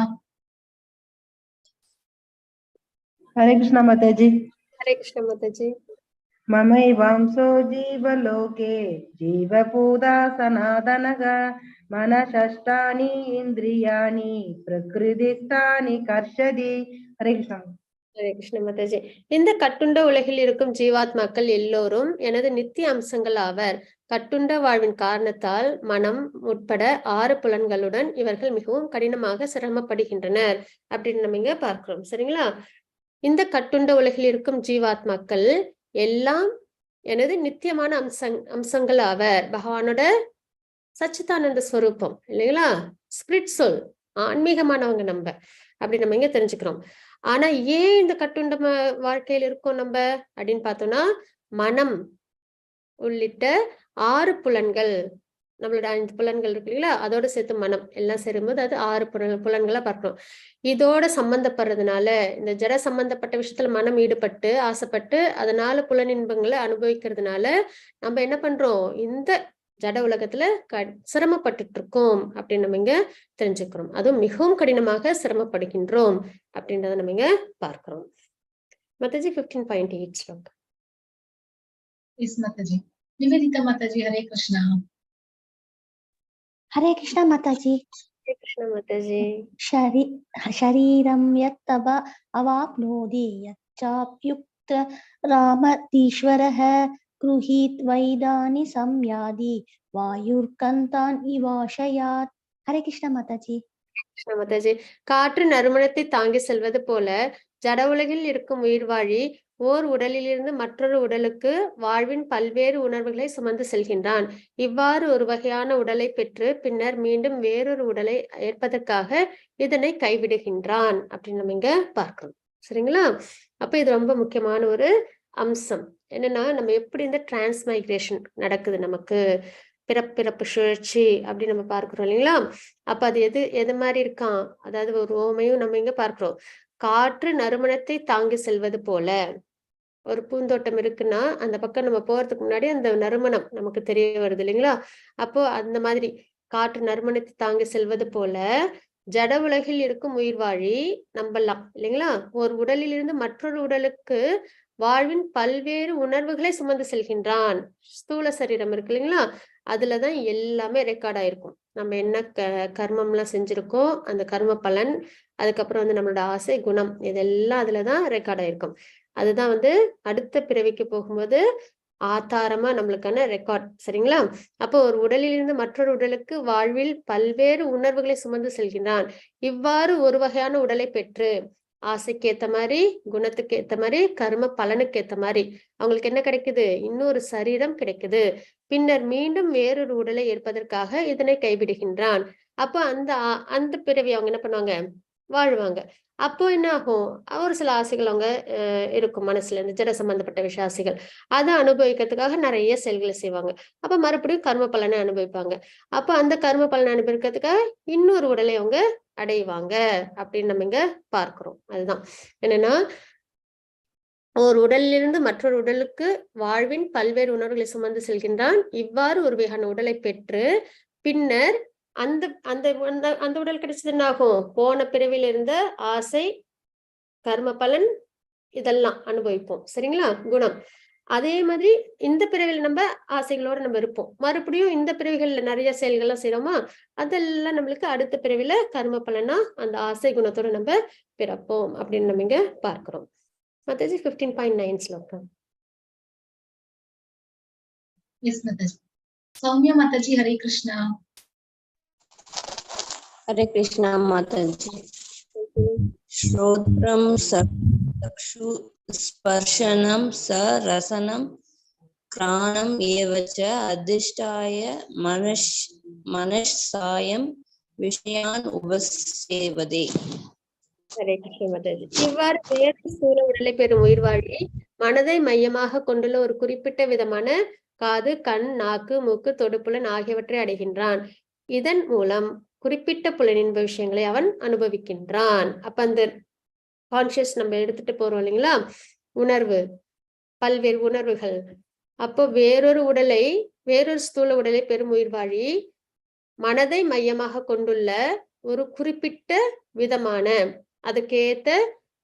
हरे कृष्ण माताजी. हरे कृष्ण माताजी. ममैवांसो जीवलोके जीवपूता सनातनः मनषष्टानि इन्द्रियाणि प्रकृतिस्थानि कर्षति. हरे कृष्ण. ஹரே கிருஷ்ண மாதாஜி. இந்த கட்டுண்ட உலகில் இருக்கும் ஜீவாத்மாக்கள் எல்லோரும் எனது நித்திய அம்சங்கள் ஆவர். கட்டுண்ட வாழ்வின் காரணத்தால் மனம் உட்பட 6 புலன்களுடன் இவர்கள் மிகவும் கடினமாக சிரமப்படுகின்றனர் அப்படின்னு நம்ம இங்க பார்க்கிறோம். சரிங்களா? இந்த கட்டுண்ட உலகில் இருக்கும் ஜீவாத்மாக்கள் எல்லாம் எனது நித்தியமான அம்சங்கள் ஆவர். பகவானோட சச்சிதானந்த ஸ்வரூபம் இல்லைங்களா, ஸ்பிரிட் சோல், ஆன்மீகமானவங்க நம்ம, அப்படி நம்ம இங்க தெரிஞ்சுக்கிறோம். ஆனா ஏன் இந்த கட்டுண்ட வாழ்க்கையில இருக்கோம் நம்ம அப்படின்னு பார்த்தோம்னா, மனம் உள்ளிட்ட 6 புலன்கள், நம்மளோட 5 புலன்கள் இருக்கு இல்லைங்களா, அதோட சேர்த்து மனம் எல்லாம் சேரும்போது அது 6 புலன்களா பார்க்கணும். இதோட சம்பந்தப்படுறதுனால, இந்த ஜட சம்பந்தப்பட்ட விஷயத்துல மனம் ஈடுபட்டு ஆசைப்பட்டு அதனால புலனின்பங்களை அனுபவிக்கிறதுனால நம்ம என்ன பண்றோம், இந்த ஜட உலகத்துல சிரமப்பட்டுட்டு இருக்கோம் அப்படின்னு நம்ம இங்க தெரிஞ்சுக்கிறோம். அதுவும் மிகவும் கடினமாக சிரமப்படுகின்றோம் அப்படின்றத நம்ம இங்க பார்க்கிறோம். மத்தஜி 15.8 ஸ்லோகம். Yes, Mataji. Nivedita Mataji, Hare Krishna. Hare Krishna Mataji. Hare Krishna Mataji. Shariram yattava avapnodi yachapyukta ramatishvaraha kruhit vaidani samyadi vayurkantan ivashayat. Hare Krishna Mataji. Krishna Mataji. காற்று நறுமணத்தை தாங்கி செல்வது போல ஜட உலகில் இருக்கும் உயிர்வாழி ஓர் உடலிலிருந்து மற்றொரு உடலுக்கு வாழ்வின் பல்வேறு உணர்வுகளை சுமந்து செல்கின்றான். இவ்வாறு ஒரு வகையான உடலை பெற்று பின்னர் மீண்டும் வேறொரு உடலை ஏற்பதற்காக இதனை கைவிடுகின்றான் அப்படின்னு நம்ம இங்க பார்க்கிறோம். சரிங்களா? அப்ப இது ரொம்ப முக்கியமான ஒரு அம்சம். என்னன்னா, நம்ம எப்படி இந்த டிரான்ஸ்மைக்ரேஷன் நடக்குது, நமக்கு பிறப்பிறப்பு சுழற்சி அப்படி நம்ம பார்க்கிறோம் இல்லைங்களா? அப்ப அது எது மாதிரி இருக்கான், அதாவது ஒரு ஓமையும் நம்ம இங்க பார்க்கிறோம். காற்று நறுமணத்தை தாங்கி செல்வது போல, ஒரு பூந்தோட்டம் இருக்குன்னா அந்த பக்கம் நம்ம போறதுக்கு முன்னாடி அந்த நறுமணம் நமக்கு தெரிய வருது இல்லைங்களா? அப்போ அந்த மாதிரி காற்று நறுமணத்தை தாங்கி செல்வது போல ஜட உலகில் இருக்கும் உயிர்வாழி நம்பலாம் இல்லைங்களா, ஒரு உடலில் இருந்து மற்றொரு உடலுக்கு வாழ்வின் பல்வேறு உணர்வுகளை சுமந்து செல்கின்றான். ஸ்தூல சரீரம் இருக்கு இல்லைங்களா, அதுலதான் எல்லாமே ரெக்கார்ட் ஆயிருக்கும். நம்ம என்ன கர்மம் எல்லாம் செஞ்சிருக்கோம், அந்த கர்ம பலன், அதுக்கப்புறம் வந்து நம்மளோட ஆசை குணம், இதெல்லாம் அதுலதான் ரெக்கார்ட் ஆயிருக்கும். அதுதான் வந்து அடுத்த பிறவிக்கு போகும்போது ஆதாரமா நம்மளுக்கான ரெக்கார்ட். சரிங்களா? அப்போ ஒரு உடலில் இருந்து மற்றொரு உடலுக்கு வாழ்வில் பல்வேறு உணர்வுகளை சுமந்து செல்கின்றான். இவ்வாறு ஒரு வகையான உடலை பெற்று ஆசைக்கு ஏத்த மாதிரி, குணத்துக்கு ஏத்த மாதிரி, கர்ம பலனுக்கு ஏத்த மாதிரி அவங்களுக்கு என்ன கிடைக்குது, இன்னொரு சரீரம் கிடைக்குது. பின்னர் மீண்டும் வேறொரு உடலை ஏற்பதற்காக இதனை கைவிடுகின்றான். அப்போ அந்த பிறவி அவங்க என்ன பண்ணுவாங்க, வாழ்வாங்க. அப்போ என்ன ஆகும், ஒரு சில ஆசைகள் அவங்க இருக்கும் மனசுல, இந்த ஜட சம்பந்தப்பட்ட விஷய ஆசைகள், அதை அனுபவிக்கிறதுக்காக நிறைய செயல்களை செய்வாங்க. அப்ப மறுபடியும் கர்ம பலனை அனுபவிப்பாங்க. அப்ப அந்த கர்ம பலனை அனுபவிக்கிறதுக்காக இன்னொரு உடலை அவங்க அடைவாங்க அப்படின்னு நம்ம இங்க பார்க்கிறோம். அதுதான் என்னன்னா, ஒரு உடலிலிருந்து மற்றொரு உடலுக்கு வாழ்வின் பல்வேறு உணர்வுகளை சுமந்து செல்கின்றான். இவ்வாறு ஒரு வகையான உடலை பெற்று பின்னர் அந்த அந்த அந்த உடல் கிடைச்சது என்ன ஆகும், போன பிறவில இருந்த ஆசை கர்ம பலன் இதெல்லாம் அனுபவிப்போம். சரிங்களா? குணம். அதே மாதிரி இந்த பிறவில நம்ம ஆசைகளோட நம்ம இருப்போம். மறுபடியும் இந்த பிறவிகள்ல நிறைய செயல்கள்லாம் செய்யறோமா, அதெல்லாம் நம்மளுக்கு அடுத்த பிறவில கர்ம பலனா அந்த ஆசை குணத்தோட நம்ம பிறப்போம் அப்படின்னு நம்ம இங்க பார்க்கிறோம். Mataji 15.9 ஸ்லோகம். Yes, Mataji. Soumya Mataji, Hare Krishna. Hare Krishna Mataji. Shrotram sakshu sparshanam sa rasanam kranam evacha adhishtaya manashayam vishayan upasevade. Hare Krishna Mataji. இவ்வாறு வேறு சூழ உடலை பெறும் உயிர்வாழி மனதை மையமாக கொண்டுள்ள ஒரு குறிப்பிட்ட விதமான காது, கண், நாக்கு, மூக்கு, தொடுப்புலன் ஆகியவற்றை அடைகின்றான். இதன் மூலம் குறிப்பிட்ட புலனின்ப விஷயங்களை அவன் அனுபவிக்கின்றான். அப்ப அந்த கான்சியஸ் நம்ம எடுத்துட்டு போறோம் இல்லைங்களா, உணர்வு, பல்வேறு உணர்வுகள். அப்போ வேறொரு ஸ்தூல உடலை பெறும் உயிர்வாழி மனதை மையமாக கொண்டுள்ள ஒரு குறிப்பிட்ட விதமான அதுக்கேத்த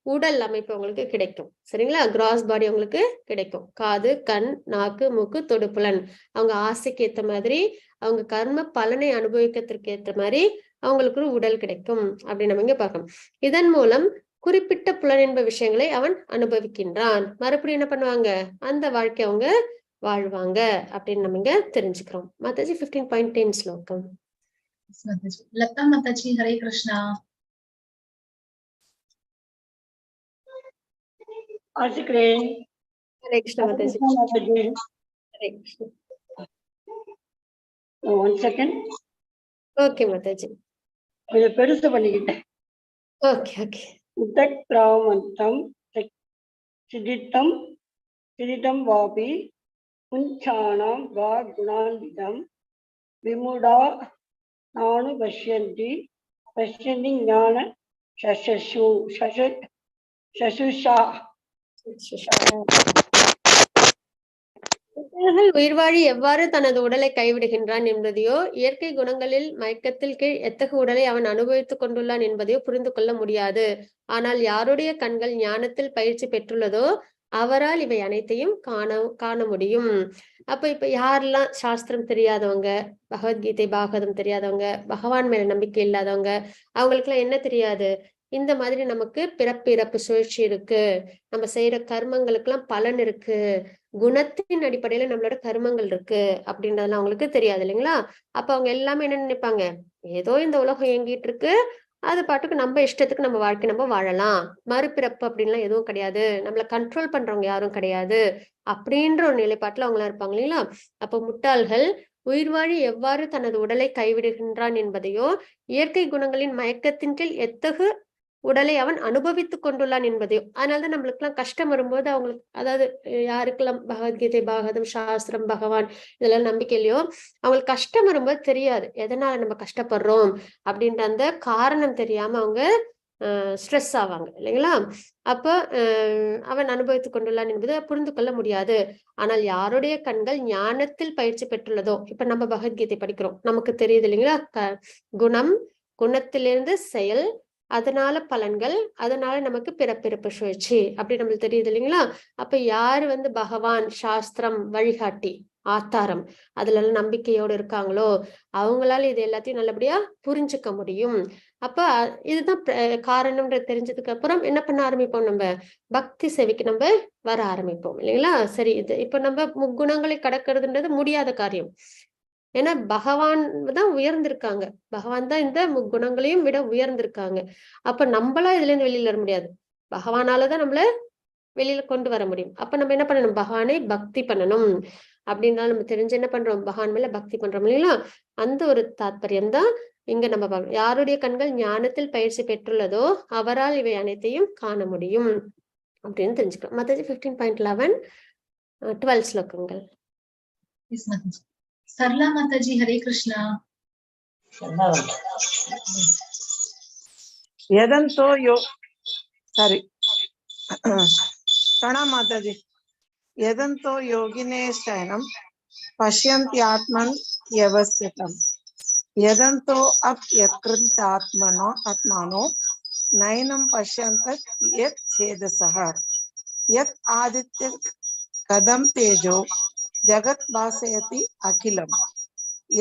உடல் அமைப்பு உங்களுக்கு கிடைக்கும். சரிங்களா? கிராஸ் பாடி உங்களுக்கு கிடைக்கும். காது, கண், நாக்கு, மூக்கு, தொடுப்புலன் அவங்க ஆசைக்கு ஏத்த மாதிரி, அவங்க கர்ம பலனை அனுபவிக்கிறதுக்கு ஏற்ற மாதிரி அவங்களுக்கு ஒரு உடல் கிடைக்கும் அப்படின்னு நம்ம இங்க பார்க்கணும். இதன் மூலம் குறிப்பிட்ட புலனின்ப விஷயங்களை அவன் அனுபவிக்கின்றான். மறுபடியும் என்ன பண்ணுவாங்க, அந்த வாழ்க்கை அவங்க வாழ்வாங்க அப்படின்னு நம்ம இங்க தெரிஞ்சுக்கிறோம். மாதாஜி 15.10 ஸ்லோகம். Lata Mataji, Hare Krishna. Hare Krishna Mataji. Hare Krishna. 1 second. Okay Mataji. கொஞ்சம் பெருசு பண்ணிக்கிட்டேன். Okay okay. உதக்ராமந்தம் சிதித்தம் சிதிதம் வாபி புஞ்சானாம் வா குணாந்திதம் விமுடா நானு பஷ்யந்தி பஷ்யந்தி ஞான சசுஷா. உயிர்வாழி எவ்வாறு தனது உடலை கைவிடுகின்றான் என்பதையோ, இயற்கை குணங்களில் மயக்கத்தில் கீழ் எத்தகு உடலை அவன் அனுபவித்துக் கொண்டுள்ளான் என்பதையோ புரிந்து கொள்ள முடியாது. ஆனால் யாருடைய கண்கள் ஞானத்தில் பயிற்சி பெற்றுள்ளதோ அவரால் இவை அனைத்தையும் காண முடியும். இப்ப யாரெல்லாம் சாஸ்திரம் தெரியாதவங்க, பகவத்கீதை பாகவதம் தெரியாதவங்க, பகவான் மேல நம்பிக்கை இல்லாதவங்க, அவங்களுக்கு எல்லாம் என்ன தெரியாது? இந்த மாதிரி நமக்கு பிறப்பு இறப்பு சுழற்சி இருக்கு, நம்ம செய்யற கர்மங்களுக்கு எல்லாம் பலன் இருக்கு, குணத்தின் அடிப்படையில நம்மளோட கர்மங்கள் இருக்கு அப்படின்றதெல்லாம் அவங்களுக்கு தெரியாது இல்லைங்களா? அப்ப அவங்க எல்லாமே என்ன நினைப்பாங்க, ஏதோ இந்த உலகம் இயங்கிட்டு இருக்கு, அது பாட்டுக்கு நம்ம இஷ்டத்துக்கு நம்ம வாழ்க்கை நம்ம வாழலாம், மறுபிறப்பு அப்படின்லாம் எதுவும் கிடையாது, நம்மள கண்ட்ரோல் பண்றவங்க யாரும் கிடையாது அப்படின்ற ஒரு நிலைப்பாட்டுல அவங்களாம் இருப்பாங்க இல்லைங்களா? அப்ப முட்டாள்கள் உயிர்வாழி எவ்வாறு தனது உடலை கைவிடுகின்றான் என்பதையோ, இயற்கை குணங்களின் மயக்கத்தின் கீழ் எத்தகு உடலை அவன் அனுபவித்துக் கொண்டுள்ளான் என்பதையும். அதனாலதான் நம்மளுக்கு எல்லாம் கஷ்டம் வரும்போது அவங்களுக்கு, அதாவது யாருக்கெல்லாம் பகவத்கீதை பாகவதம் சாஸ்திரம் பகவான் இதெல்லாம் நம்பிக்கை இல்லையோ, அவங்களுக்கு கஷ்டம் வரும்போது தெரியாது எதனால நம்ம கஷ்டப்படுறோம் அப்படின்ற அந்த காரணம் தெரியாம அவங்க ஸ்ட்ரெஸ் ஆவாங்க இல்லைங்களா? அப்போ அவன் அனுபவித்துக் கொண்டுள்ளான் என்பதை புரிந்து கொள்ள முடியாது. ஆனால் யாருடைய கண்கள் ஞானத்தில் பயிற்சி பெற்றுள்ளதோ, இப்ப நம்ம பகவத்கீதை படிக்கிறோம், நமக்கு தெரியுது இல்லைங்களா? குணம், குணத்திலிருந்து செயல், அதனால பலன்கள், அதனால நமக்கு பிறப்பிறப்பு சுழற்சி அப்படி நம்மளுக்கு தெரியுது இல்லைங்களா? அப்ப யாரு பகவான் சாஸ்திரம் வழிகாட்டி ஆத்தாரம் அதுல எல்லாம் நம்பிக்கையோடு இருக்காங்களோ அவங்களால இது எல்லாத்தையும் நல்லபடியா புரிஞ்சுக்க முடியும். அப்ப இதுதான் காரணம்ன்ற தெரிஞ்சதுக்கு அப்புறம் என்ன பண்ண ஆரம்பிப்போம், நம்ம பக்தி சேவைக்கு நம்ம வர ஆரம்பிப்போம் இல்லைங்களா? சரி, இது இப்ப நம்ம முக்குணங்களை கடக்கிறதுன்றது முடியாத காரியம். ஏன்னா பகவான் தான் உயர்ந்திருக்காங்க, பகவான் தான் இந்த முக்குணங்களையும் விட உயர்ந்திருக்காங்க. அப்ப நம்மளா இதுல இருந்து வெளியில வர முடியாது, பகவானாலதான் நம்மள வெளியில கொண்டு வர முடியும். அப்ப நம்ம என்ன பண்ணணும், பகவானை பக்தி பண்ணணும். அப்படின்னாலும் நம்ம தெரிஞ்சு என்ன பண்றோம், பகவான் மேல பக்தி பண்றோம் இல்லைங்களா? அந்த ஒரு தாத்பரியம் தான் இங்க நம்ம பார்க்கணும். யாருடைய கண்கள் ஞானத்தில் பயிற்சி பெற்றுள்ளதோ அவரால் இவை அனைத்தையும் காண முடியும் அப்படின்னு தெரிஞ்சுக்கலாம். மத்தாஜி 15.11 12 ஸ்லோகங்கள். சரளா மாதாஜி, ஹரே கிருஷ்ணா. எதந்தோ சாரி பிரணாம் மாதாஜி. எதந்தோ யோகினே சயனம் பஷ்யந்தி ஆத்மன் யவஸ்திதம் यदन्तो अप्यकृत आत्मानो नैनं पश्यन्तः यत् छेदसः यत् आदित्य कदं तेजो जगत् भासयति अखिलं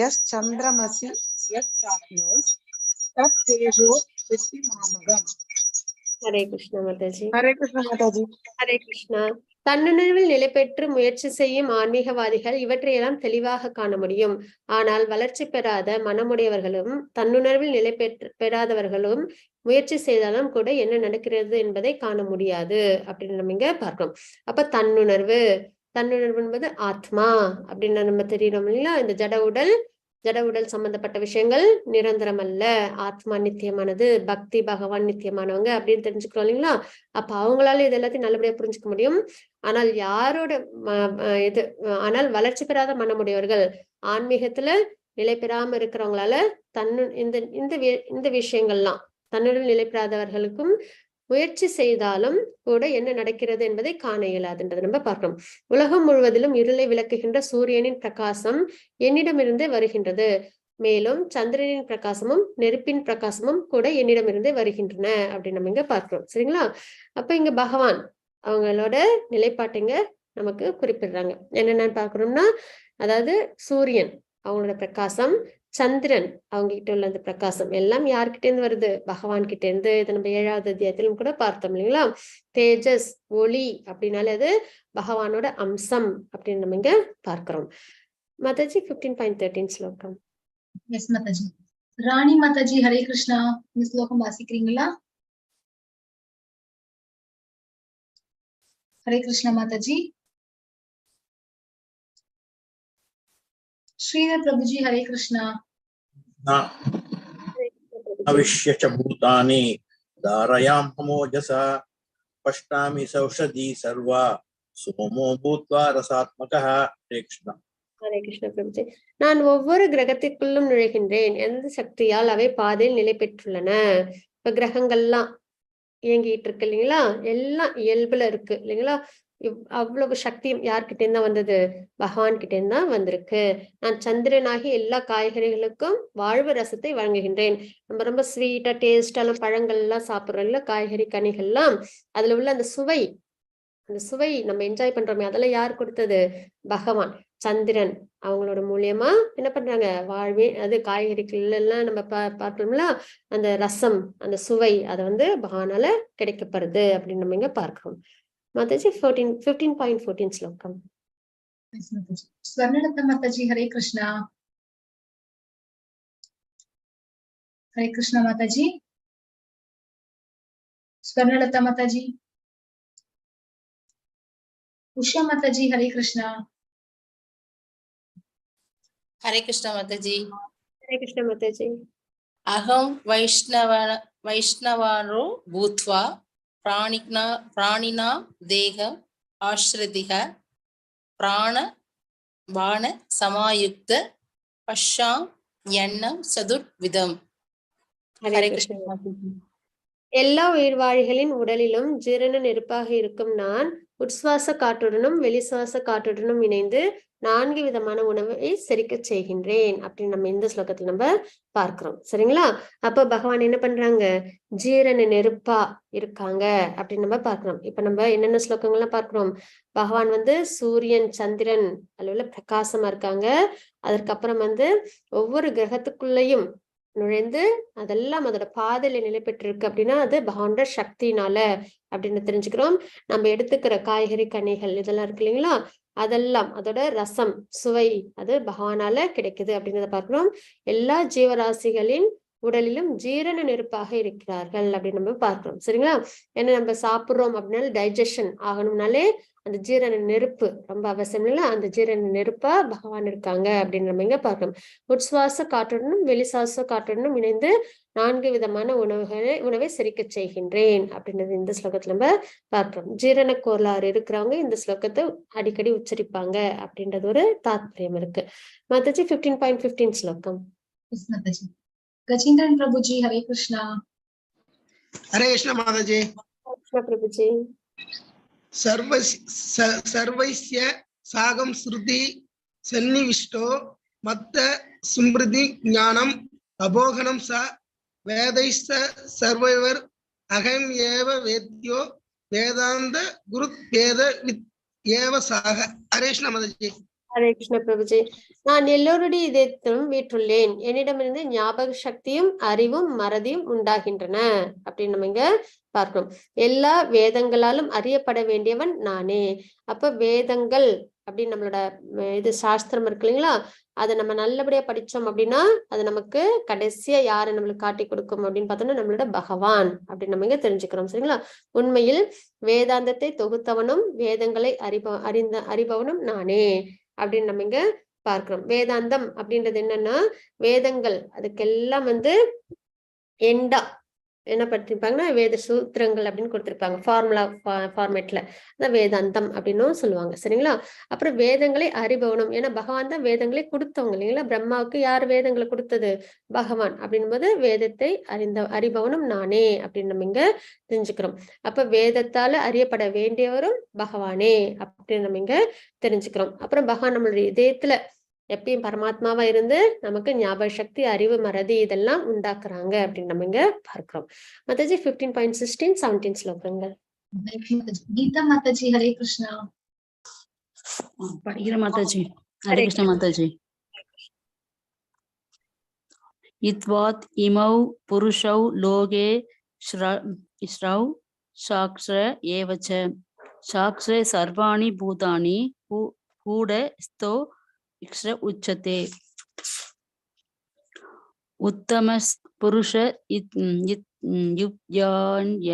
यश्चन्द्रमसि यत् शाक्नोस् तत् तेजो विद्धि मामकम्. हरे कृष्ण माताजी. हरे कृष्ण माताजी. हरे कृष्णा. தன்னுணர்வில் நிலை பெற்று முயற்சி செய்யும் ஆன்மீகவாதிகள் இவற்றையெல்லாம் தெளிவாக காண முடியும். ஆனால் வளர்ச்சி பெறாத மனமுடையவர்களும் தன்னுணர்வில் நிலை பெறாதவர்களும் முயற்சி செய்தாலும் கூட என்ன நடக்கிறது என்பதை காண முடியாது அப்படின்னு நம்ம இங்க பார்க்கிறோம். அப்ப தன்னுணர்வு என்பது ஆத்மா அப்படின்னு நம்ம தெரியணும் இல்லையா? இந்த ஜட உடல் சம்பந்தப்பட்ட விஷயங்கள் நிரந்தரம் அல்ல, ஆத்மா நித்தியமானது, பக்தி பகவான் நித்தியமானவங்க அப்படின்னு தெரிஞ்சுக்கிறோம் இல்லைங்களா? அப்ப அவங்களால இது எல்லாத்தையும் நல்லபடியா புரிஞ்சுக்க முடியும். ஆனால் ஆனால் வளர்ச்சி பெறாத மனமுடையவர்கள், ஆன்மீகத்துல நிலை பெறாம இருக்கிறவங்களால இந்த விஷயங்கள்லாம் தன்னுடன் நிலை பெறாதவர்களுக்கும் முயற்சி செய்தாலும் கூட என்ன நடக்கிறது என்பதை காண இயலாதுன்றதை நம்ம பார்க்கிறோம். உலகம் முழுவதிலும் இருளை விளக்குகின்ற சூரியனின் பிரகாசம் என்னிடமிருந்தே வருகின்றது, மேலும் சந்திரனின் பிரகாசமும் நெருப்பின் பிரகாசமும் கூட என்னிடமிருந்தே வருகின்றன அப்படின்னு நம்ம இங்க பார்க்கிறோம். சரிங்களா? அப்ப இங்க பகவான் அவங்களோட நிலைப்பாட்டுங்க நமக்கு குறிப்பிடுறாங்க. என்னென்னு பார்க்கணும்னா, அதாவது சூரியன் அவங்களோட பிரகாசம், சந்திரன் அவங்க கிட்ட உள்ள அந்த பிரகாசம் எல்லாம் யார்கிட்ட இருந்து வருது, பகவான் கிட்ட இருந்து. இதை நம்ம 7வது அத்தியாயத்திலும் கூட பார்த்தோம் இல்லைங்களா? தேஜஸ் ஒளி அப்படின்னாலே அது பகவானோட அம்சம் அப்படின்னு நம்ம இங்க பார்க்கிறோம். மாதாஜி 15.13 ஸ்லோகம். எஸ் மாதாஜி. ராணி மாதாஜி, ஹரே கிருஷ்ணா. இந்த ஸ்லோகம் வாசிக்கிறீங்களா? Hare Krishna Mataji. Sridhar Prabhuji, Hare Krishna. अविश्य च भूतानि धारयां हमोजसा पश्यामि सौषधी सर्वा सोमो भूत्वा रसात्मकः. हरे कृष्ण. ஹரே கிருஷ்ண பிரபுஜி. நான் ஒவ்வொரு கிரகத்திற்குள்ளும் நுழைகின்றேன். எந்த சக்தியால் அவை பாதையில் நிலை பெற்றுள்ளன. இப்ப கிரகங்கள்லாம் இயங்கிட்டு இருக்கு இல்லைங்களா, எல்லாம் இயல்புல இருக்கு இல்லைங்களா. அவ்வளவு சக்தியும் யார்கிட்ட இருந்தா வந்தது? பகவான் கிட்ட இருந்தா வந்திருக்கு. நான் சந்திரனாகி எல்லா காய்கறிகளுக்கும் வாழ்வு ரசத்தை வழங்குகின்றேன். நம்ம ரொம்ப ஸ்வீட்டா டேஸ்டான பழங்கள் எல்லாம் சாப்பிடுறோம் இல்ல, காய்கறி கனிகள்லாம், அதுல உள்ள அந்த சுவை நம்ம என்ஜாய் பண்றோமே, அதெல்லாம் யார் கொடுத்தது? பகவான். சந்திரன் அவங்களோட மூலியமா என்ன பண்றாங்க? வாழ்வே அது காய்கறிகள் எல்லாம் நம்ம பார்த்தோம்ல, அந்த ரசம் அந்த சுவை அதை வந்து பகவானால கிடைக்கப்படுது அப்படின்னு நம்ம இங்க பார்க்கிறோம். மாதாஜி 15.14 ஸ்லோகம். Swarnalata Mataji, Hare Krishna. Hare Krishna Mataji. Swarnalata Mataji. Usha Mataji, Hare Krishna. Hare Krishna Mataji. Hare Krishna Mataji. Aham Vaishnavano Bhutva Pranina Deham Ashridhiha Prana Bana Samayukta Pasham Yannam Sadur Vidam. Hare Krishna. எல்லா உயிர்வாழிகளின் உடலிலும் ஜீரண நெருப்பாக இருக்கும் நான் உட்சுவாச காற்றுடனும் வெளிசுவாச காற்றுடனும் இணைந்து 4 விதமான உணவை செரிக்க செய்கின்றேன் அப்படின்னு நம்ம இந்த ஸ்லோகத்துல நம்ம பார்க்கிறோம். சரிங்களா? அப்ப பகவான் என்ன பண்றாங்க? ஜீரண நெருப்பா இருக்காங்க அப்படின்னு நம்ம பார்க்கிறோம். இப்ப நம்ம என்னென்ன ஸ்லோகங்கள்லாம் பார்க்கிறோம்? பகவான் வந்து சூரியன் சந்திரன் அளவுல பிரகாசமா இருக்காங்க. அதற்கப்புறம் வந்து ஒவ்வொரு கிரகத்துக்குள்ளேயும் நுழைந்து அதெல்லாம் அதோட பாதையில நிலை பெற்றிருக்கு அப்படின்னா அது பகவானோட சக்தினால அப்படின்னு தெரிஞ்சுக்கிறோம். நம்ம எடுத்துக்கிற காய்கறி கனிகள் இதெல்லாம் இருக்கு இல்லைங்களா, அதெல்லாம் அதோட ரசம் சுவை அது பகவானால கிடைக்குது அப்படின்றத பார்க்கிறோம். எல்லா ஜீவராசிகளின் உடலிலும் ஜீரண நெருப்பாக இருக்கிறார்கள் அப்படின்னு நம்ம பார்க்கிறோம். சரிங்களா? ஏன்னா நம்ம சாப்பிடுறோம் அப்படின்னால டைஜஷன் ஆகணும்னாலே அந்த ஜீரண நெருப்பு ரொம்ப அவசியம் இல்லை. அந்த ஜீரண நெருப்பா பகவான் இருக்காங்க அப்படின்னு நம்ம இங்க பார்க்கிறோம். உட்சுவாச காற்றுடனும் வெளிசுவாச காற்றுடனும் இணைந்து 4 விதமான உணவை செரிக்க செய்கின்றேன் அப்படின்றது இந்த ஸ்லோகத்துல நம்ம பார்க்கிறோம். ஜீரண கோளாறு இருக்கிறவங்க இந்த ஸ்லோகத்தை அடிக்கடி உச்சரிப்பாங்க அப்படின்றது ஒரு தாத்பரியம் இருக்கு. மாதாஜி 15.15 ஸ்லோகம். Gajendran Prabhuji, Hare Krishna. Hare Krishna Mataji. Krishna Prabhuji. सर्वस्य सागम श्रुति सन्निविष्टो मत्त स्मृति ज्ञानम अबोघनम स वेदैश्च सर्वैर् अहम एव वेद्यो वेदांत गुरु वेद एव साह. हरे कृष्ण मताजी. ஹரே கிருஷ்ண பிரபுஜி. நான் எல்லோருடைய இதயத்திலும் வீற்றுள்ளேன். என்னிடமிருந்து ஞாபக சக்தியும் அறிவும் மறதியும் உண்டாகின்றன அப்படின்னு நம்ம இங்க பார்க்கிறோம். எல்லா வேதங்களாலும் அறியப்பட வேண்டியவன் நானே. அப்ப வேதங்கள் அப்படின்னு நம்மளோட இது சாஸ்திரம் இருக்கு இல்லைங்களா, அதை நம்ம நல்லபடியா படிச்சோம் அப்படின்னா அது நமக்கு கடைசியா யாரை நம்மளுக்கு காட்டி கொடுக்கும் அப்படின்னு பார்த்தோம்னா நம்மளோட பகவான் அப்படின்னு நம்ம இங்க தெரிஞ்சுக்கிறோம். சரிங்களா? உண்மையில் வேதாந்தத்தை தொகுத்தவனும் வேதங்களை அறிபவனும் நானே அப்படின்னு நம்ம இங்க பார்க்கிறோம். வேதாந்தம் அப்படின்றது என்னன்னா வேதங்கள் அதுக்கெல்லாம் வந்து எண்டா என்ன படுத்திருப்பாங்கன்னா வேத சூத்திரங்கள் அப்படின்னு கொடுத்திருப்பாங்க ஃபார்மேட்ல. அதான் வேதாந்தம் அப்படின்னும் சொல்லுவாங்க. சரிங்களா? அப்புறம் வேதங்களை அறிபவனும், ஏன்னா பகவான் தான் வேதங்களை கொடுத்தவங்க இல்லைங்களா. பிரம்மாவுக்கு யார் வேதங்களை கொடுத்தது? பகவான். அப்படின்னும் போது வேதத்தை அறிபவனும் நானே அப்படின்னு நம்ம இங்க தெரிஞ்சுக்கிறோம். அப்ப வேதத்தால அறியப்பட வேண்டியவரும் பகவானே அப்படின்னு நம்ம இங்க தெரிஞ்சுக்கிறோம். அப்புறம் பகவான் நம்மளுடைய இதயத்துல எப்பயும் பரமாத்மாவா இருந்து நமக்கு ஞாபக சக்தி அறிவு மறதி இதெல்லாம் உண்டாக்குறாங்க அப்படின்னு நம்ம இங்க பார்க்கிறோம். மாதாஜி 15.16 17 ஸ்லோகங்கள். Gita Mataji, Hare Krishna. படிக்கிற மாதாஜி. ஹரே கிருஷ்ண மாதாஜி. இத்வாத் இமௌ புருஷௌ லோகே ஸ்ரௌ சாக்ஷர ஏவச்ச சாக்ஷரே சர்வாணி பூதானி கூட ஸ்தோ இக்ஷர உச்சதே. உத்தம புருஷ யுக்யான்ய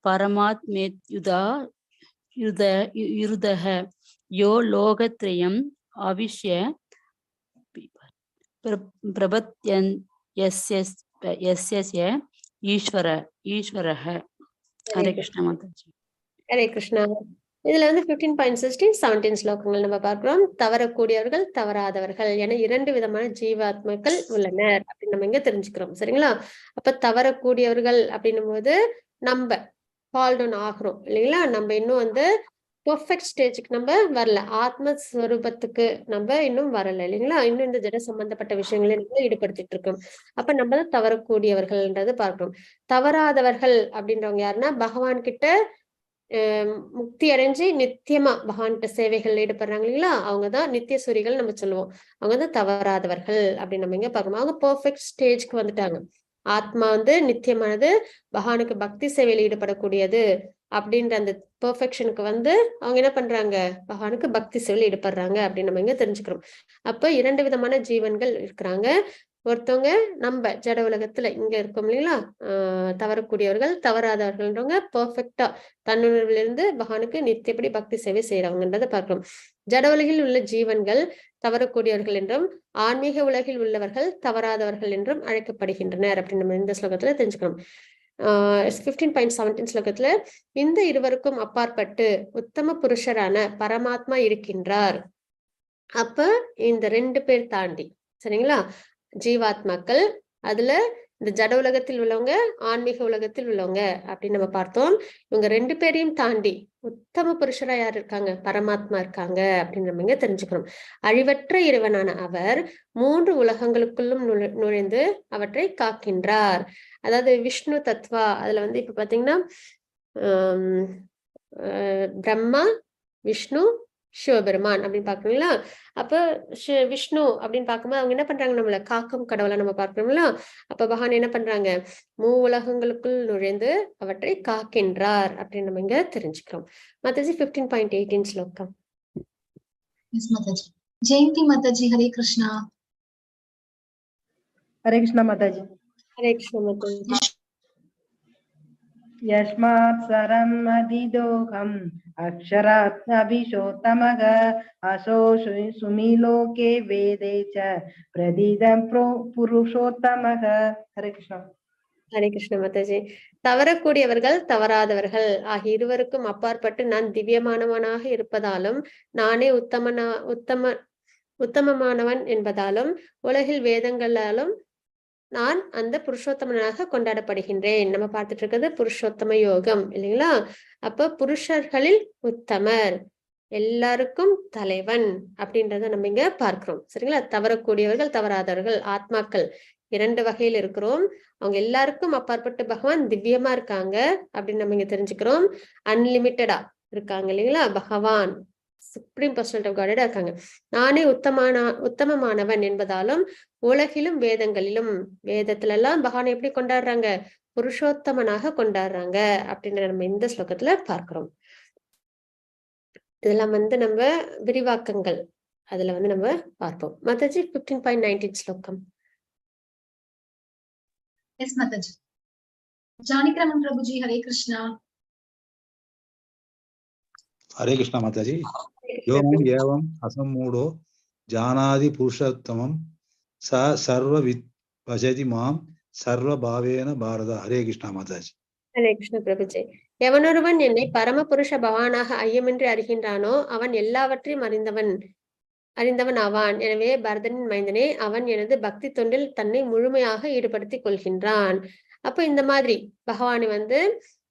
பரமாத்மேத்யுதஹ யோ லோகத்ரயம் அவிஷ்ய प्रपद्यन् यस्य ईश्वरः हरे कृष्ण माताजी ஹரே கிருஷ்ணா. இதுல வந்து 15.16 17 ஸ்லோகங்கள் நம்ம பார்க்கிறோம். தவறக்கூடியவர்கள் தவறாதவர்கள் என 2 விதமான ஜீவாத்மாக்கள் உள்ளனர் அப்படின்னு நம்ம இங்க தெரிஞ்சுக்கிறோம். சரிங்களா? அப்ப தவறக்கூடியவர்கள் அப்படின்னும் போது நம்ம ஃபால் டவுன் ஆகிறோம் இல்லைங்களா? நம்ம இன்னும் வந்து பெர்ஃபெக்ட் ஸ்டேஜுக்கு நம்ம வரல, ஆத்மஸ்வரூபத்துக்கு நம்ம இன்னும் வரல இல்லைங்களா? இன்னும் இந்த ஜட சம்பந்தப்பட்ட விஷயங்களை நம்ம ஈடுபடுத்திட்டு இருக்கோம். அப்ப நம்ம தான் தவறக்கூடியவர்கள்ன்றது பார்க்கிறோம். தவறாதவர்கள் அப்படின்றவங்க யாருன்னா பகவான் கிட்ட முக்தி அடைஞ்சு நித்தியமா பகவான்கிட்ட சேவைகள் ஈடுபடுறாங்க இல்லைங்களா? அவங்கதான் நித்திய சூரிகள் நம்ம சொல்லுவோம். அவங்கதான் தவறாதவர்கள் அப்படின்னு நம்ம இங்க பார்க்கணும். அவங்க பெர்ஃபெக்ட் ஸ்டேஜ்க்கு வந்துட்டாங்க. ஆத்மா வந்து நித்தியமானது, பகவானுக்கு பக்தி சேவையில் ஈடுபடக்கூடியது அப்படின்ற அந்த பெர்ஃபெக்ஷனுக்கு வந்து அவங்க என்ன பண்றாங்க, பகவானுக்கு பக்தி சேவையில் ஈடுபடுறாங்க அப்படின்னு நம்ம இங்க தெரிஞ்சுக்கிறோம். அப்ப 2 விதமான ஜீவன்கள் இருக்கிறாங்க. ஒருத்தவங்க நம்ம ஜட உலகத்துல இங்க இருக்கோம் இல்லைங்களா? தவறக்கூடியவர்கள் தவறாதவர்கள்ன்றவங்க பெர்ஃபெக்டா தன்னுணர்வுல இருந்து பகவானுக்கு நித்தியப்படி பக்தி சேவை செய்யறவங்கன்றதை பார்க்கிறோம். ஜட உலகில் உள்ள ஜீவன்கள் தவறக்கூடியவர்கள் என்றும் ஆன்மீக உலகில் உள்ளவர்கள் தவறாதவர்கள் என்றும் அழைக்கப்படுகின்றனர் அப்படின்னு நம்ம இந்த ஸ்லோகத்துல தெரிஞ்சுக்கிறோம். 15.17 ஸ்லோகத்துல இந்த இருவருக்கும் அப்பாற்பட்டு உத்தம புருஷரான பரமாத்மா இருக்கின்றார். அப்ப இந்த 2 பேர் தாண்டி சரிங்களா ஜீவாத்மாக்கள், அதுல இந்த ஜட உலகத்தில் உள்ளவங்க ஆன்மீக உலகத்தில் உள்ளவங்க அப்படின்னு நம்ம பார்த்தோம். இவங்க 2 பேரையும் தாண்டி உத்தம புருஷரா யார் இருக்காங்க, பரமாத்மா இருக்காங்க அப்படின்னு நம்ம இங்க தெரிஞ்சுக்கிறோம். அழிவற்ற இறைவனான அவர் 3 உலகங்களுக்குள்ளும் நுழைந்து அவற்றை காக்கின்றார். அதாவது விஷ்ணு தத்வா அதுல வந்து இப்ப பாத்தீங்கன்னா பிரம்மா விஷ்ணு சிவபெருமான் அப்படின்னு பாக்குறீங்களா? அப்ப விஷ்ணு அப்படின்னு பார்க்கும்போது அவங்க என்ன பண்றாங்க, நம்மள காக்கும் கடவுளை நம்ம பார்க்கணும்ல. அப்ப பகவான் என்ன பண்றாங்க, 3 உலகங்களுக்குள் நுழைந்து அவற்றை காக்கின்றார் அப்படின்னு நம்ம இங்க தெரிஞ்சுக்கிறோம். மாதாஜி 15.18 ஸ்லோகம். ஜெயந்தி மாதாஜி ஹரே கிருஷ்ணா. हरे कृष्ण माता जी. हरे कृष्ण माताजी. यस्मात् सरम् अधिदोहम् अक्षरात् अभिषोत्तमः असो सुमीलोके वेदे च प्रदिदं पुरुषोत्तमः. हरे कृष्ण. ஹரே கிருஷ்ண மாதாஜி. தவறக்கூடியவர்கள் தவறாதவர்கள் ஆகிய இருவருக்கும் அப்பாற்பட்டு நான் திவ்யமானவனாக இருப்பதாலும் நானே உத்தமமானவன் என்பதாலும் உலகில் வேதங்களாலும் நான் அந்த புருஷோத்தமனாக கொண்டாடப்படுகின்றேன். நம்ம பார்த்துட்டு இருக்கிறது புருஷோத்தம யோகம் இல்லைங்களா? அப்ப புருஷர்களில் உத்தமர், எல்லாருக்கும் தலைவன் அப்படின்றத நம்ம இங்க பார்க்கிறோம். சரிங்களா? தவறக்கூடியவர்கள் தவறாதவர்கள் ஆத்மாக்கள் 2 வகையில் இருக்கிறோம். அவங்க எல்லாருக்கும் அப்பாற்பட்டு பகவான் திவ்யமா இருக்காங்க அப்படின்னு நம்ம இங்க தெரிஞ்சுக்கிறோம். அன்லிமிட்டடா இருக்காங்க இல்லைங்களா? பகவான் சுப்ரீம் பர்சனல் ஆஃப் காடா இருக்காங்க. நானே உத்தமமானவன் என்பதாலும் உலகிலும் வேதங்களிலும் வேதத்துல எல்லாம் பகவானை எப்படி கொண்டாடுறாங்க, புருஷோத்தமனாக கொண்டாடுறாங்க அப்படின்னு நம்ம இந்த ஸ்லோகத்துல பார்க்கிறோம். இதெல்லாம் வந்து நம்ம விரிவாக்கங்கள் அதுல வந்து நம்ம பார்ப்போம். மாதாஜி 15.19 ஸ்லோகம். Yes, Mataji. Janikram Prabhuji, Hare Krishna. हरे कृष्ण माताजी. योमं एवं असम्मूढो जानाति पुरुषोत्तमं स सर्वविद् भजति मां सर्वभावेन भारत. हरे कृष्ण माताजी. ஹரே கிருஷ்ண பிரபுஜி. எவனொருவன் என்னை பரமபுருஷ பகவானாக ஐயமின்றி அறிகின்றானோ அவன் எல்லாவற்றையும் அறிந்தவன் ஆவான். எனவே பரதனின் மைந்தனே, அவன் எனது பக்தி தொண்டில் தன்னை முழுமையாக ஈடுபடுத்திக் கொள்கின்றான். அப்ப இந்த மாதிரி பகவானை வந்து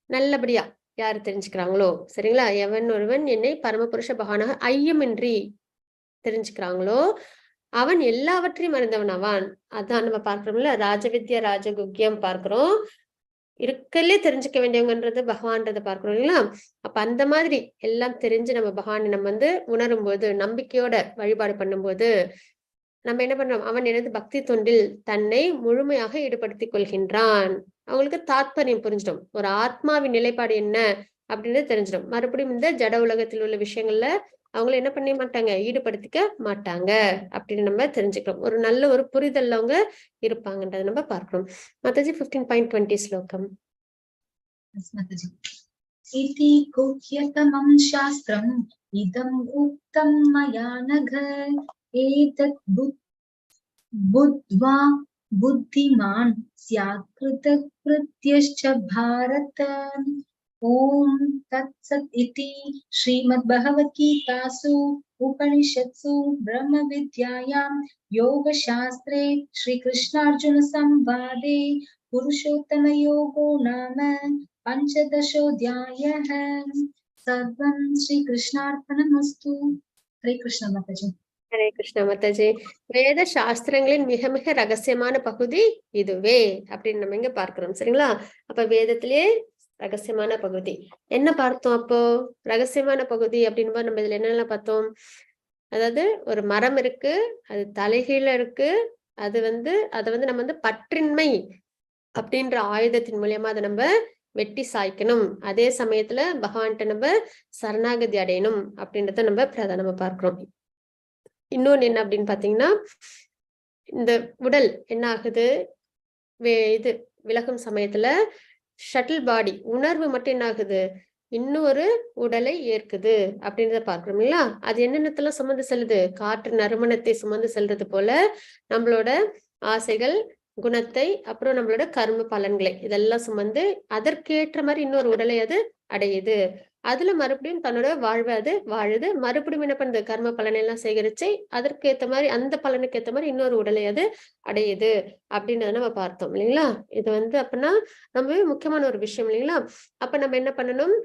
நல்லபடியா யாரு தெரிஞ்சுக்கிறாங்களோ சரிங்களா, எவன் ஒருவன் என்னை பரமபுருஷ பகவானாக ஐயமின்றி தெரிஞ்சுக்கிறாங்களோ அவன் எல்லாவற்றையும் அறிந்தவன் ஆவான். அதான் நம்ம பார்க்கிறோம்ல, ராஜவித்யா ராஜகுக்கியம் பார்க்கிறோம். இருக்கலே தெரிஞ்சுக்க வேண்டியவங்கன்றது பகவான்றதை பார்க்கிறோம் இல்லைங்களா? அப்ப அந்த மாதிரி எல்லாம் தெரிஞ்சு நம்ம பகவானை நம்ம வந்து உணரும் போது, நம்பிக்கையோட வழிபாடு பண்ணும்போது நம்ம என்ன பண்றோம், அவன் எனது பக்தி தொண்டில் தன்னை முழுமையாக ஈடுபடுத்திக் கொள்கின்றான். அவங்களுக்கு தாத்பரியம் புரிஞ்சிடும், ஒரு ஆத்மாவின் நிலைப்பாடு என்ன அப்படின்னு தெரிஞ்சிடும். மறுபடியும் இந்த ஜட உலகத்தில் உள்ள விஷயங்கள்ல அவங்களை என்ன பண்ண மாட்டாங்க, ஈடுபடுத்திக்க மாட்டாங்க அப்படின்னு நம்ம தெரிஞ்சுக்கிறோம். ஒரு நல்ல ஒரு புரிதல் அவங்க இருப்பாங்கன்றதை நம்ம பார்க்கிறோம். மாதாஜி 15.20 ஸ்லோகம். इति गुह्यतमं शास्त्रम् इदम् उक्तं मया नघ एतत् बुद्ध्वा बुद्धिमान् स्यात् कृतकृत्यश्च भारत। ओम तत्सत् इति श्रीमद्भगवद्गीतासु उपनिषत्सु ब्रह्मविद्यायां योगशास्त्रे श्रीकृष्णार्जुन संवादे पुरुषोत्तमयोगो नाम पंचदशोऽध्यायः। सर्वं श्रीकृष्णार्पणमस्तु। हरे कृष्ण माताजी। ஹரே கிருஷ்ண மாதாஜி. வேத சாஸ்திரங்களின் மிக மிக ரகசியமான பகுதி இதுவே அப்படின்னு நம்ம இங்க பார்க்கிறோம். சரிங்களா? அப்ப வேதத்திலேயே ரகசியமான பகுதி என்ன பார்த்தோம்? அப்போ ரகசியமான பகுதி அப்படின்னு நம்ம இதுல என்னெல்லாம் பார்த்தோம்? அதாவது ஒரு மரம் இருக்கு, அது தலைகீழ இருக்கு, அதை நம்ம பற்றின்மை அப்படின்ற ஆயுதத்தின் மூலியமா அதை நம்ம வெட்டி சாய்க்கணும். அதே சமயத்துல பகவான்கிட்ட நம்ம சரணாகதி அடையணும் அப்படின்றத நம்ம பிரதானமா பார்க்கிறோம். இன்னொன்னு என்ன அப்படின்னு பாத்தீங்கன்னா, இந்த உடல் என்ன ஆகுது, இது விலகும் சமயத்துல ஷட்டில் பாடி உணர்வு மட்டும் என்ன ஆகுது, இன்னொரு உடலை ஏற்குது அப்படின்றத பார்க்கிறோம் இல்லையா? அது என்னென்னத்தெல்லாம் சுமந்து செல்லுது? காற்று நறுமணத்தை சுமந்து செல்றது போல நம்மளோட ஆசைகள், குணத்தை, அப்புறம் நம்மளோட கர்ம பலன்களை இதெல்லாம் சுமந்து அதற்கேற்ற மாதிரி இன்னொரு உடலை அது அடையுது. அதுல மறுபடியும் தன்னோட வாழ்வை அது வாழுது. மறுபடியும் என்ன பண்ணுது, கர்ம பலனை எல்லாம் சேகரிச்சு அதற்கு ஏத்த மாதிரி அந்த பலனுக்கு ஏத்த மாதிரி இன்னொரு உடலை அது அடையுது அப்படின்றத நம்ம பார்த்தோம் இல்லைங்களா? இது அப்படின்னா ரொம்ப முக்கியமான ஒரு விஷயம் இல்லைங்களா? அப்ப நம்ம என்ன பண்ணணும்,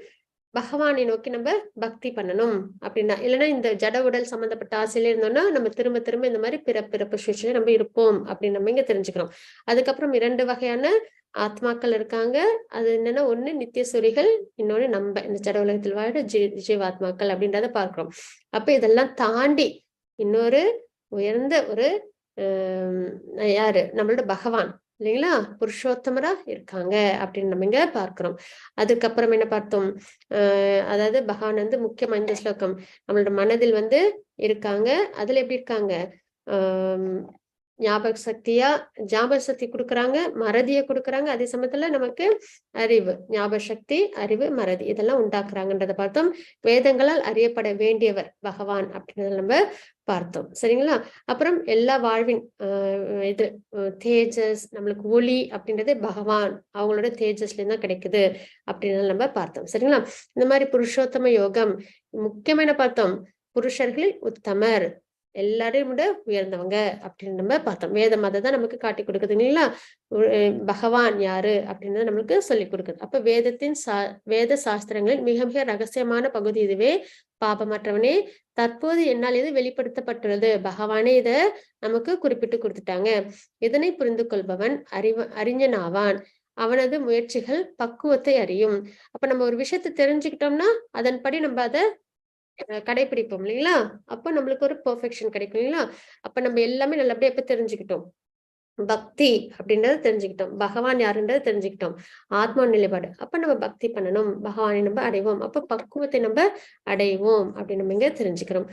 பகவானை நோக்கி நம்ம பக்தி பண்ணணும் அப்படின்னா. இல்லைன்னா இந்த ஜட உடல் சம்பந்தப்பட்ட ஆசையில இருந்தோம்னா நம்ம திரும்ப திரும்ப இந்த மாதிரி பிறப்பு சுழற்சியில நம்ம இருப்போம் அப்படின்னு நம்ம இங்க தெரிஞ்சுக்கிறோம். அதுக்கப்புறம் 2 வகையான ஆத்மாக்கள் இருக்காங்க. அது என்னன்னா, ஒண்ணு நித்தியசூரிகள், இன்னொன்னு நம்ம இந்த ஜட உலகத்தில் வாழ ஜீவாத்மாக்கள் அப்படின்றத பார்க்கிறோம். அப்ப இதெல்லாம் தாண்டி இன்னொரு உயர்ந்த ஒரு யாரு, நம்மளோட பகவான் இல்லைங்களா, புருஷோத்தமரா இருக்காங்க அப்படின்னு நம்ம இங்க பார்க்கிறோம். அதுக்கப்புறம் என்ன பார்த்தோம், அதாவது பகவான் முக்கியமா இந்த ஸ்லோகம் நம்மளோட மனதில் இருக்காங்க. அதுல எப்படி இருக்காங்க, ஞாபக சக்தி கொடுக்குறாங்க, மறதியை கொடுக்குறாங்க. அதே சமயத்துல நமக்கு அறிவு, ஞாபக சக்தி, அறிவு, மறதி இதெல்லாம் உண்டாக்குறாங்கன்றத பார்த்தோம். வேதங்களால் அறியப்பட வேண்டியவர் பகவான் அப்படின்றத நம்ம பார்த்தோம். சரிங்களா? அப்புறம் எல்லா வாழ்வின் தேஜஸ், நம்மளுக்கு ஒளி அப்படின்றது பகவான் அவங்களோட தேஜஸ்ல இருந்து தான் கிடைக்குது அப்படின்னு நம்ம பார்த்தோம். சரிங்களா? இந்த மாதிரி புருஷோத்தம யோகம் முக்கியமா என்ன பார்த்தோம், புருஷர்களில் உத்தமர், எல்லாரையும் விட உயர்ந்தவங்க அப்படின்னு நம்ம பார்த்தோம். வேதம் அதை தான் நமக்கு காட்டி கொடுக்குது இல்லைங்களா? பகவான் யாரு அப்படின்றத நம்மளுக்கு சொல்லி கொடுக்குது. அப்ப வேத சாஸ்திரங்களில் மிக மிக ரகசியமான பகுதி இதுவே. பாபமற்றவனே, தற்போது என்னால் இது வெளிப்படுத்தப்பட்டுள்ளது. பகவானே இத நமக்கு குறிப்பிட்டு கொடுத்துட்டாங்க. இதனை புரிந்து கொள்பவன் அறிஞனாவான். அவனது முயற்சிகள் பக்குவத்தை அறியும். அப்ப நம்ம ஒரு விஷயத்தை தெரிஞ்சுக்கிட்டோம்னா அதன்படி நம்ம அதை கடைபிடிப்போம் இல்லைங்களா? அப்ப நம்மளுக்கு ஒரு பெர்ஃபெக்ஷன் கிடைக்கும் இல்லைங்களா? அப்ப நம்ம எல்லாமே நல்லபடியா எப்ப தெரிஞ்சுக்கிட்டோம், பக்தி அப்படின்றத தெரிஞ்சுக்கிட்டோம், பகவான் யாருன்றதை தெரிஞ்சுக்கிட்டோம், ஆத்மா நிலைப்பாடு. அப்ப நம்ம பக்தி பண்ணணும், பகவானை நம்ம அடைவோம், அப்ப பக்குவத்தை நம்ம அடைவோம் அப்படின்னு நம்ம இங்க தெரிஞ்சுக்கிறோம்.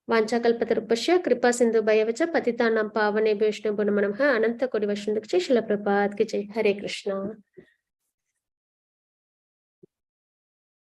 வாஞ்சாகல்பதருபஸ்ய கிருபா சிந்து பயவச்ச பதிதானாம் பாவனேபேஷ்ணோ நமः அனந்த கோடி வைஷ்ணவ சில பிரபாத் கி ஜெய். ஹரே கிருஷ்ணா.